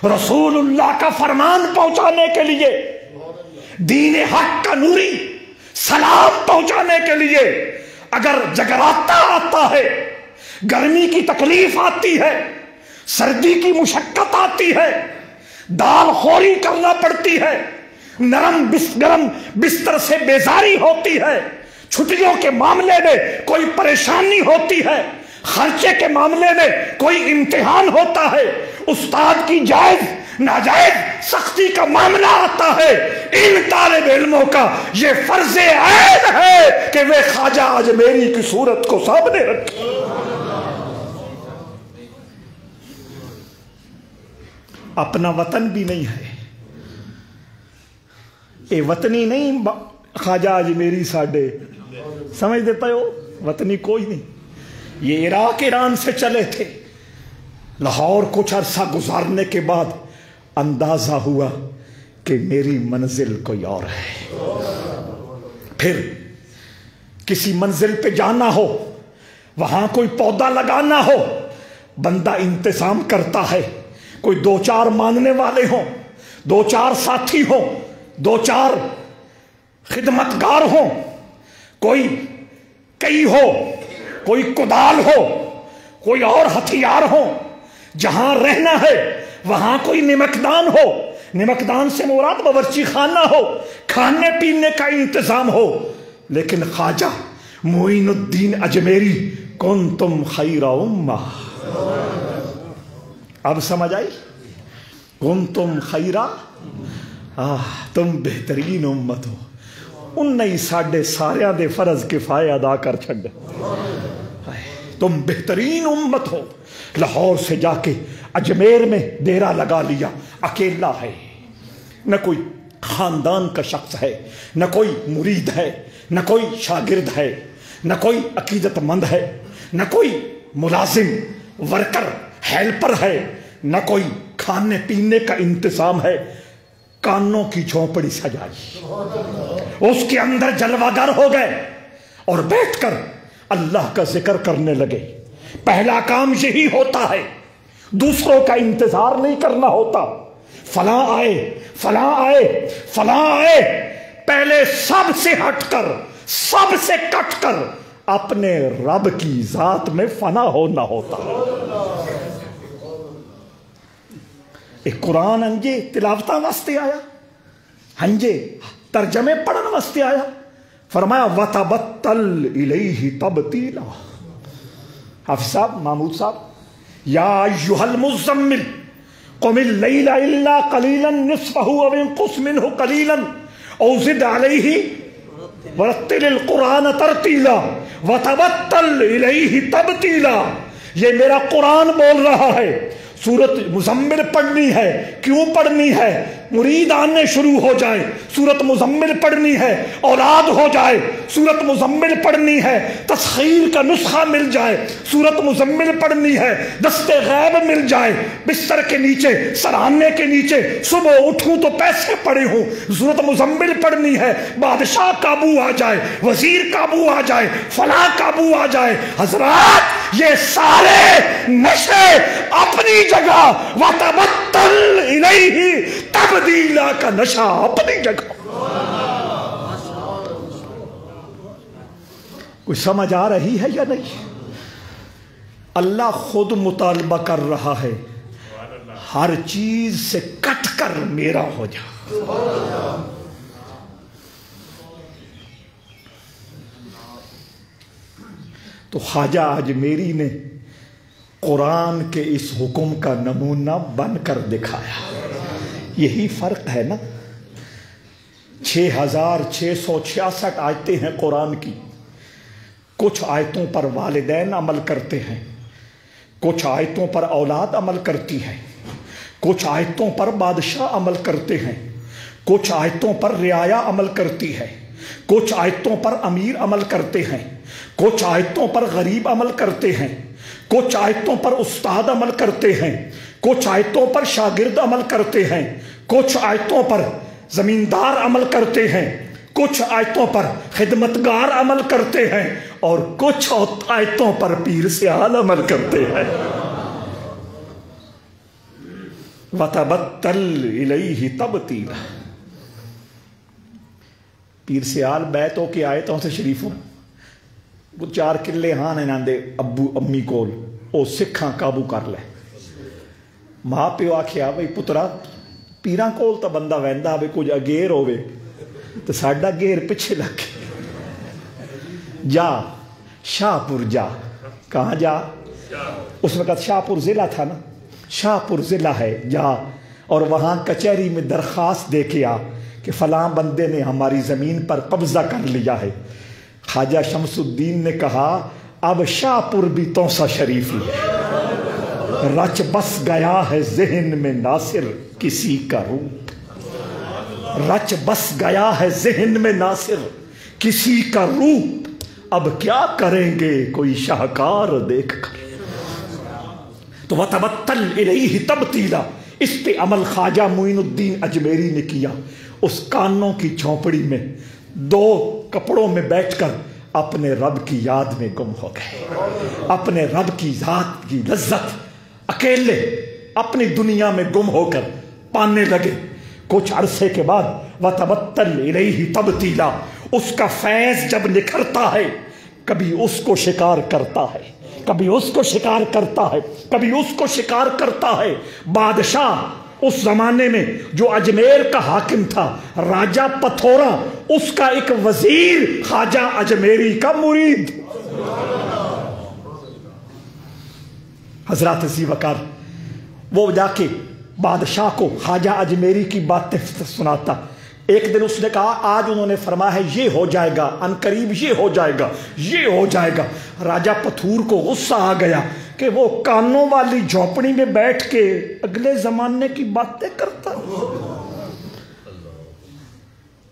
رسول اللہ کا فرمان پہنچانے کے لیے، دین حق کا نوری سلام پہنچانے کے لیے، اگر جگراتا آتا ہے، گرمی کی تکلیف آتی ہے، سردی کی مشقت آتی ہے، دال خوری کرنا پڑتی ہے، گرم بستر سے بیزاری ہوتی ہے، چھٹیوں کے معاملے میں کوئی پریشانی ہوتی ہے، خرچے کے معاملے میں کوئی امتحان ہوتا ہے، استاد کی جائز ناجائز سختی کا معاملہ آتا ہے، ان طالب علموں کا یہ فرض عین ہے کہ وہ خواجہ اجمیری کی صورت کو سامنے رکھیں۔ اپنا وطن بھی نہیں ہے، اے وطنی نہیں خواجہ اجمیری ساڈے، سمجھ دیتا ہو، وطنی کوئی نہیں، یہ عراق ایران سے چلے تھے، لاہور کچھ عرصہ گزارنے کے بعد اندازہ ہوا کہ میری منزل کوئی اور ہے، پھر کسی منزل پہ جانا ہو، وہاں کوئی پودا لگانا ہو، بندہ انتظام کرتا ہے، کوئی 2-4 ماننے والے ہوں، 2-4 ساتھی ہوں، 2-4 خدمتگار ہوں، کوئی کئی ہو، کوئی کدال ہو، کوئی اور ہتھیار ہو، جہاں رہنا ہے وہاں کوئی نمکدان ہو، نمکدان سے مراد باورچی خانہ ہو، کھانے پینے کا انتظام ہو، لیکن خواجہ معین الدین اجمیری کنتم خیر امہ، اب سمجھ آئی، کنتم خیرہ، تم بہترین امت ہو، ان نہیں ساڑھے ساریاں دے فرض کفایہ ادا کر چھڑ، تم بہترین امت ہو، لاہور سے جا کے اجمیر میں ڈیرا لگا لیا، اکیلا ہے، نہ کوئی خاندان کا شخص ہے، نہ کوئی مرید ہے، نہ کوئی شاگرد ہے، نہ کوئی عقیدت مند ہے، نہ کوئی ملازم ورکر ہیلپر ہے، نہ کوئی کھانے پینے کا انتظام ہے، کانوں کی جھونپڑی سجائی، اس کے اندر جلوہ گر ہو گئے اور بیٹھ کر اللہ کا ذکر کرنے لگے۔ پہلا کام یہی ہوتا ہے، دوسروں کا انتظار نہیں کرنا ہوتا، فلاں آئے فلاں آئے فلاں آئے، پہلے سب سے ہٹ کر، سب سے کٹ کر اپنے رب کی ذات میں فنا ہونا ہوتا۔ ایک قرآن ہنجے تلاوتاں واسطے آیا، ہنجے ترجمے پڑھن واسطے آیا، فرمایا وَتَبَتَّلْ إِلَيْهِ تَبْتِيلًا۔ حافظ صاحب، محمود صاحب، یا ایھا المزمل قم اللیل الا قلیلا نصفہ او انقص منہ قلیلا او زد علیہ ورتل القرآن ترتیلا وتبتل الیہ تبتیلا۔ یہ میرا قرآن بول رہا ہے، سورت مزمل پڑھنی ہے۔ کیوں پڑھنی ہے؟ مرید آنے شروع ہو جائے، سورت مزمل پڑھنی ہے۔ اولاد ہو جائے، سورت مزمل پڑھنی ہے۔ تسخیر کا نسخہ مل جائے، سورت مزمل پڑھنی ہے۔ دست غیب مل جائے، بستر کے نیچے، سرانے کے نیچے، صبح اٹھوں تو پیسے پڑے ہوں، سورت مزمل پڑھنی ہے۔ بادشاہ قابو آ جائے، وزیر قابو آ جائے، فلاں قابو آ جائے۔ حضرات یہ سارے نشے اپنی جگہ، وَتَبَتَّلْ إِلَيْهِ تبدیلا کا نشہ اپنی جگہ۔ کوئی سمجھ آ رہی ہے یا نہیں؟ اللہ خود مطالبہ کر رہا ہے، ہر چیز سے کٹ کر میرا ہو جا۔ تو خواجہ اجمیری نے قرآن کے اس حکم کا نمونہ بن کر دکھایا۔ یہی فرق ہے نا، 6666 آیتیں ہیں قرآن کی۔ کچھ آیتوں پر والدین عمل کرتے ہیں، کچھ آیتوں پر اولاد عمل کرتی ہے، کچھ آیتوں پر بادشاہ عمل کرتے ہیں، کچھ آیتوں پر رعایا عمل کرتی ہے، کچھ آیتوں پر امیر عمل کرتے ہیں، کچھ آیتوں پر غریب عمل کرتے ہیں، کچھ آیتوں پر استاد عمل کرتے ہیں، کچھ آیتوں پر شاگرد عمل کرتے ہیں، کچھ آیتوں پر زمیندار عمل کرتے ہیں، کچھ آیتوں پر خدمتگار عمل کرتے ہیں، اور کچھ آیتوں پر پیر سیال عمل کرتے ہیں۔ وَتَبَتَّلْ إِلَيْهِ تَبْتِيلًا۔ پیر سیال بیتوں کی آیتوں سے شریفوں وہ 4 کلے ہاں نے ناندے ابو امی کول او سکھاں قابو کر لے۔ ماں پیو آکھیا بھئی پترا پیراں کول تا بندہ ویندا بھی کچھ اگیر ہوئے تو ساڈا گیر پیچھے لگ جا شاہ پور جا۔ کہاں جا؟ اس وقت شاہ پور ضلع تھا نا، شاہ پور ضلع ہے، جا اور وہاں کچہری میں درخواست دے کے آ کہ فلاں بندے نے ہماری زمین پر قبضہ کر لیا ہے۔ خواجہ شمس الدین نے کہا اب شاہ پور بھی توسا شریف ہی ہے، رچ بس گیا ہے ذہن میں ناصر کسی کا روپ، رچ بس گیا ہے ذہن میں ناصر کسی کا روپ، اب کیا کریں گے کوئی شاہکار دیکھ کر۔ تو وَتَبَتَّلْ إِلَيْهِ تَبْتِيلًا، اس پہ عمل خواجہ معین الدین اجمیری نے کیا۔ اس کانوں کی جھونپڑی میں 2 کپڑوں میں بیٹھ کر اپنے رب کی یاد میں گم ہو گئے، اپنے رب کی ذات کی لذت اکیلے اپنی دنیا میں گم ہو کر پانے لگے۔ کچھ عرصے کے بعد وَتَبَتَّلْ إِلَيْهِ تَبْتِيلًا، اس کا فیض جب نکھرتا ہے کبھی اس کو شکار کرتا ہے، کبھی اس کو شکار کرتا ہے، کبھی اس کو شکار کرتا ہے۔ بادشاہ اس زمانے میں جو اجمیر کا حاکم تھا راجہ پتھورا، اس کا ایک وزیر خواجہ اجمیری کا مرید۔ حضرات ذی وقار وہ جا کے بادشاہ کو خواجہ اجمیری کی باتیں سناتا۔ ایک دن اس نے کہا آج انہوں نے فرمایا ہے یہ ہو جائے گا، ان قریب یہ ہو جائے گا، یہ ہو جائے گا۔ راجہ پتھور کو غصہ آ گیا کہ وہ کانوں والی جھونپڑی میں بیٹھ کے اگلے زمانے کی باتیں کرتا۔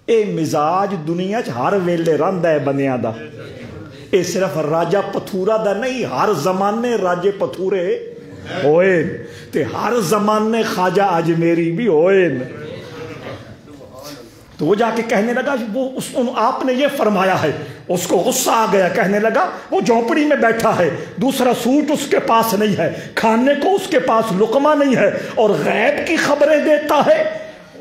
اے مزاج دنیا چ ہر ویلے رہندا ہے بندیاں دا، اے صرف راجہ پتھورا دا نہیں، ہر زمانے راجے پتھورے ہوئے تے ہر زمانے خواجہ اجمیری بھی ہوئے۔ تو وہ جا کے کہنے لگا وہ آپ نے یہ فرمایا ہے، اس کو غصہ آ گیا، کہنے لگا وہ جھونپڑی میں بیٹھا ہے، دوسرا سوٹ اس کے پاس نہیں ہے، کھانے کو اس کے پاس لقمہ نہیں ہے، اور غیب کی خبریں دیتا ہے۔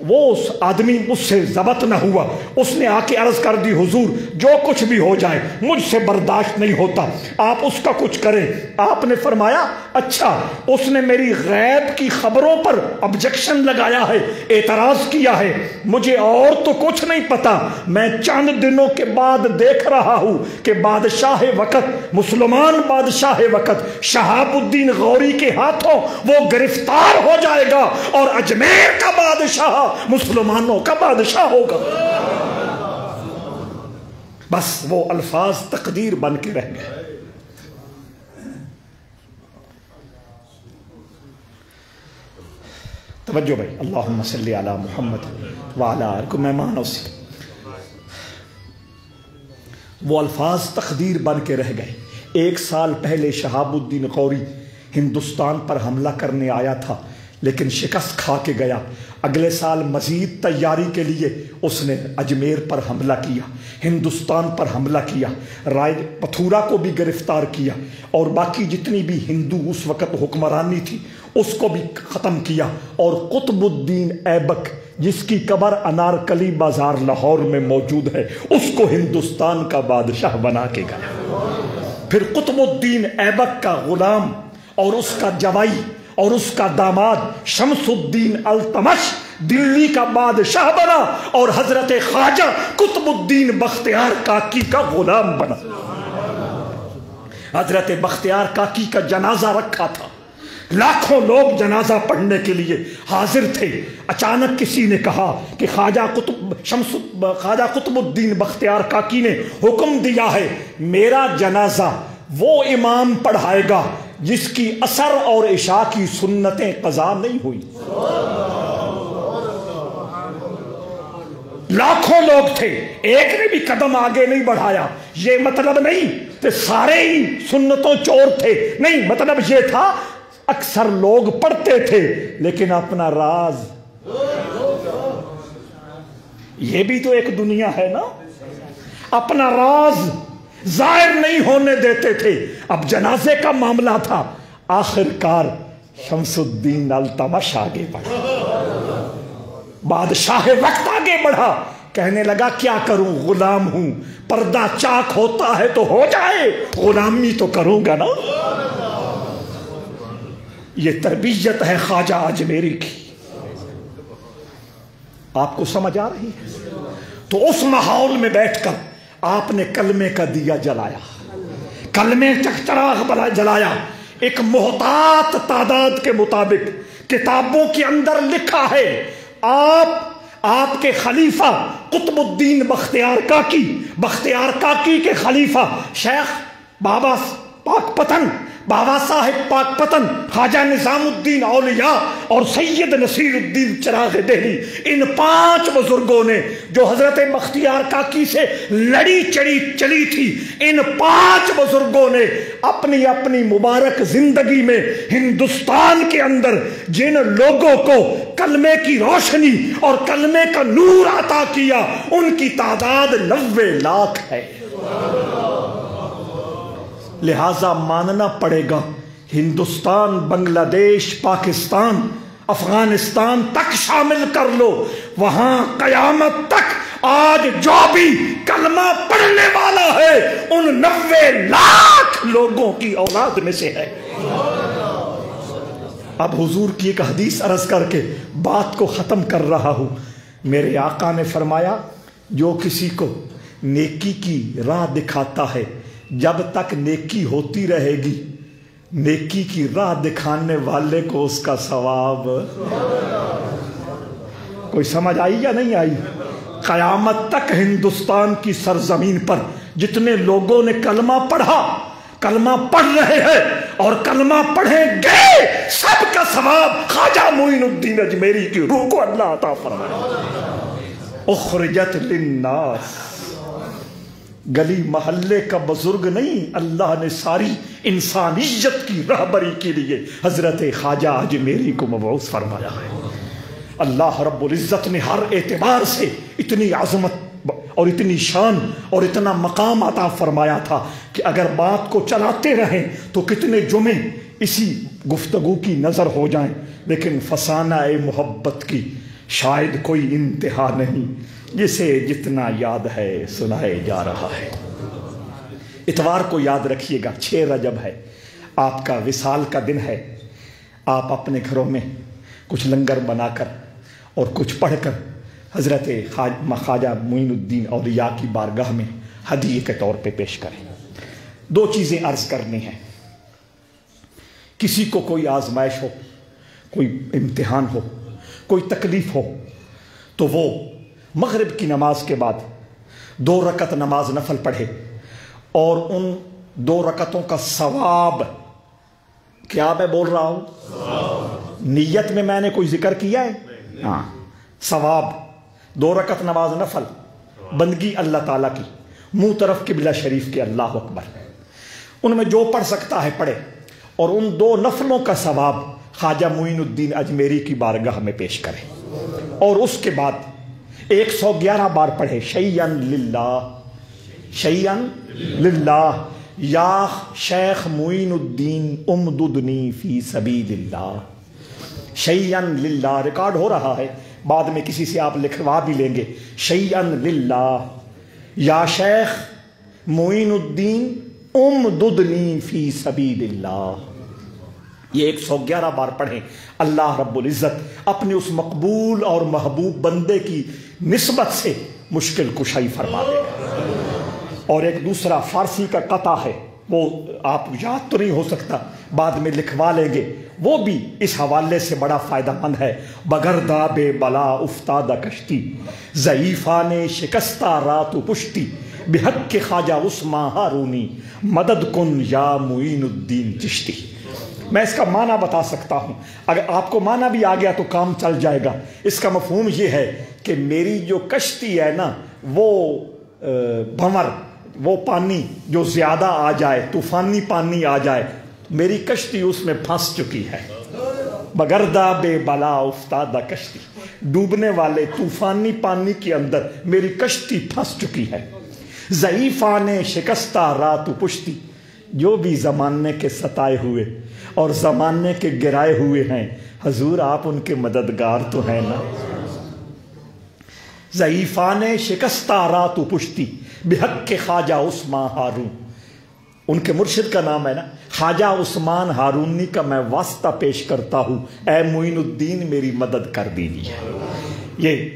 وہ اس آدمی اس سے ضبط نہ ہوا، اس نے آ کے عرض کر دی حضور جو کچھ بھی ہو جائے مجھ سے برداشت نہیں ہوتا، آپ اس کا کچھ کریں۔ آپ نے فرمایا اچھا، اس نے میری غیب کی خبروں پر آبجیکشن لگایا ہے، اعتراض کیا ہے، مجھے اور تو کچھ نہیں پتا، میں چند دنوں کے بعد دیکھ رہا ہوں کہ بادشاہ وقت، مسلمان بادشاہ وقت شہاب الدین غوری کے ہاتھوں وہ گرفتار ہو جائے گا اور اجمیر کا بادشاہ مسلمانوں کا بادشاہ ہوگا۔ بس وہ الفاظ تقدیر بن کے رہ گئے۔ توجہ بھائی، اللہم صلی علی محمد وعلی آلہ، کو مہمانوں سے وہ الفاظ تقدیر بن کے رہ گئے۔ 1 سال پہلے شہاب الدین غوری ہندوستان پر حملہ کرنے آیا تھا لیکن شکست کھا کے گیا۔ اگلے سال مزید تیاری کے لیے اس نے اجمیر پر حملہ کیا، ہندوستان پر حملہ کیا، رائے پتھورا کو بھی گرفتار کیا اور باقی جتنی بھی ہندو اس وقت حکمرانی تھی اس کو بھی ختم کیا، اور قطب الدین ایبک جس کی قبر انارکلی بازار لاہور میں موجود ہے اس کو ہندوستان کا بادشاہ بنا کے گیا۔ پھر قطب الدین ایبک کا غلام اور اس کا جوائی اور اس کا داماد شمس الدین التمش دلی کا بادشاہ بنا اور حضرت خواجہ قطب الدین بختیار کاکی کا غلام بنا۔ حضرت بختیار کاکی کا جنازہ رکھا تھا، لاکھوں لوگ جنازہ پڑھنے کے لیے حاضر تھے۔ اچانک کسی نے کہا کہ خواجہ قطب الدین بختیار کاکی نے حکم دیا ہے میرا جنازہ وہ امام پڑھائے گا جس کی عصر اور عشاء کی سنتیں قضا نہیں ہوئی۔ لاکھوں لوگ تھے، ایک نے بھی قدم آگے نہیں بڑھایا۔ یہ مطلب نہیں کہ سارے ہی سنتوں چور تھے، نہیں، مطلب یہ تھا اکثر لوگ پڑھتے تھے لیکن اپنا راز، یہ بھی تو ایک دنیا ہے نا، اپنا راز ظاہر نہیں ہونے دیتے تھے۔ اب جنازے کا معاملہ تھا، آخر کار شمس الدین التمش آگے بڑھا، بادشاہ وقت آگے بڑھا، کہنے لگا کیا کروں، غلام ہوں، پردہ چاک ہوتا ہے تو ہو جائے، غلامی تو کروں گا نا۔ یہ تربیت ہے خواجہ اجمیری کی، آپ کو سمجھ آ رہی ہے؟ تو اس ماحول میں بیٹھ کر آپ نے کلمے کا دیا جلایا، کلمے چراغ جلایا، ایک محتاط تعداد کے مطابق کتابوں کے اندر لکھا ہے آپ کے خلیفہ قطب الدین بختیار کاکی کے خلیفہ شیخ بابا صاحب پاک پتن، خواجہ نظام الدین اولیاء اور سید نصیر الدین چراغ دہلی، ان 5 بزرگوں نے جو حضرت بختیار کاکی سے لڑی چلی تھی، ان 5 بزرگوں نے اپنی اپنی مبارک زندگی میں ہندوستان کے اندر جن لوگوں کو کلمے کی روشنی اور کلمے کا نور عطا کیا ان کی تعداد 90 لاکھ ہے۔ لہذا ماننا پڑے گا ہندوستان، بنگلہ دیش، پاکستان، افغانستان تک شامل کر لو، وہاں قیامت تک آج جو بھی کلمہ پڑھنے والا ہے ان 90 لاکھ لوگوں کی اولاد میں سے ہے۔ اب حضور کی ایک حدیث عرض کر کے بات کو ختم کر رہا ہوں۔ میرے آقا نے فرمایا جو کسی کو نیکی کی راہ دکھاتا ہے جب تک نیکی ہوتی رہے گی، نیکی کی راہ دکھانے والے کو اس کا ثواب۔ کوئی سمجھ آئی یا نہیں آئی؟ قیامت تک ہندوستان کی سرزمین پر جتنے لوگوں نے کلمہ پڑھا، کلمہ پڑھ رہے ہیں اور کلمہ پڑھیں گے، سب کا ثواب خواجہ معین الدین اجمیری کی روح کو اللہ عطا فرمائے۔ اخرجت للناس، گلی محلے کا بزرگ نہیں، اللہ نے ساری انسانیت کی رہبری کے لیے حضرت خواجہ اجمیری کو مبعوث فرمایا ہے۔ اللہ رب العزت نے ہر اعتبار سے اتنی عظمت اور اتنی شان اور اتنا مقام عطا فرمایا تھا کہ اگر بات کو چلاتے رہیں تو کتنے جمعے اسی گفتگو کی نظر ہو جائیں، لیکن فسانہ محبت کی شاید کوئی انتہا نہیں جسے جتنا یاد ہے سنائے جا رہا ہے۔ اتوار کو یاد رکھیے گا 6 رجب ہے، آپ کا وصال کا دن ہے۔ آپ اپنے گھروں میں کچھ لنگر بنا کر اور کچھ پڑھ کر حضرت خواجہ معین الدین اولیاء کی بارگاہ میں ہدیے کے طور پہ پیش کریں۔ 2 چیزیں عرض کرنی ہیں۔ کسی کو کوئی آزمائش ہو، کوئی امتحان ہو، کوئی تکلیف ہو، تو وہ مغرب کی نماز کے بعد 2 رکعت نماز نفل پڑھے اور ان 2 رکعتوں کا ثواب، کیا میں بول رہا ہوں؟ نیت میں نے کوئی ذکر کیا ہے؟ ہاں، ثواب 2 رکعت نماز نفل، بندگی اللہ تعالیٰ کی، منہ طرف قبلہ شریف کے، اللہ اکبر۔ ان میں جو پڑھ سکتا ہے پڑھے، اور ان 2 نفلوں کا ثواب خواجہ معین الدین اجمیری کی بارگاہ میں پیش کرے، اور اس کے بعد 111 بار پڑھے شیئن للہ، شیئن للہ، یا شیخ معین الدین امددنی فی سبیل اللہ، شیئن للہ۔ ریکارڈ ہو رہا ہے، بعد میں کسی سے آپ لکھوا بھی لیں گے، شیئن للہ، یا شیخ معین الدین امددنی فی سبیل اللہ۔ یہ 111 بار پڑھیں، اللہ رب العزت اپنے اس مقبول اور محبوب بندے کی نسبت سے مشکل کشائی فرما دے گا۔ اور ایک دوسرا فارسی کا قطع ہے، وہ آپ یاد تو نہیں ہو سکتا، بعد میں لکھوا لیں گے، وہ بھی اس حوالے سے بڑا فائدہ مند ہے۔ بگردہ بے بلا افتادہ کشتی، ضعیفان شکستہ رات و پشتی، بحق کے خواجہ عثمان ہارونی، مدد کن یا معین الدین چشتی۔ میں اس کا معنی بتا سکتا ہوں، اگر آپ کو معنی بھی آ گیا تو کام چل جائے گا۔ اس کا مفہوم یہ ہے کہ میری جو کشتی ہے نا، وہ بھنور، وہ پانی جو زیادہ آ جائے، طوفانی پانی آ جائے، میری کشتی اس میں پھنس چکی ہے۔ بگردہ بے بلا افتادہ کشتی، ڈوبنے والے طوفانی پانی کے اندر میری کشتی پھنس چکی ہے۔ ضعیفان شکستہ رات و پشتی، جو بھی زمانے کے ستائے ہوئے اور زمانے کے گرائے ہوئے ہیں، حضور آپ ان کے مددگار تو ہیں نا۔ ضعیفان شکستہ رات و پشتی، بحق کے خواجہ عثمان ہارون، ان کے مرشد کا نام ہے نا، خواجہ عثمان ہارونی کا میں واسطہ پیش کرتا ہوں، اے معین الدین میری مدد کر دیجیے۔ یہ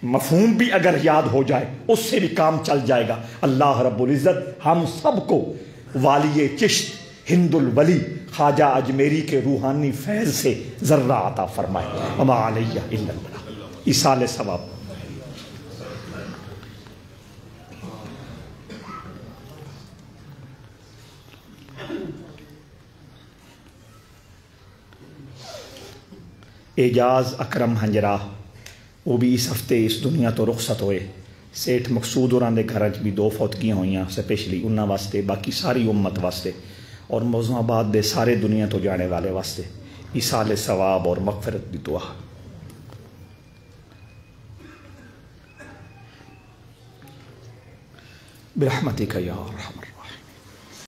مفہوم بھی اگر یاد ہو جائے اس سے بھی کام چل جائے گا۔ اللہ رب العزت ہم سب کو والی چشت ہند الولی خواجہ اجمیری کے روحانی فیض سے ذرہ عطا فرمائے۔ وما علیہ الا البلاغ۔ ایصال ثواب۔ اعجاز اکرم ہنجرا، وہ بھی اس ہفتے اس دنیا تو رخصت ہوئے۔ سیٹھ مقصود ہوراں دے گھر بھی 2 فوتگیاں ہوئیاں، سپیشلی انہاں واسطے، باقی ساری امت واسطے، اور موضوع آباد دے سارے دنیا تو جانے والے واسطے ایصال ثواب اور مغفرت دی دعا۔ برحمتک یا ارحم الراحمین۔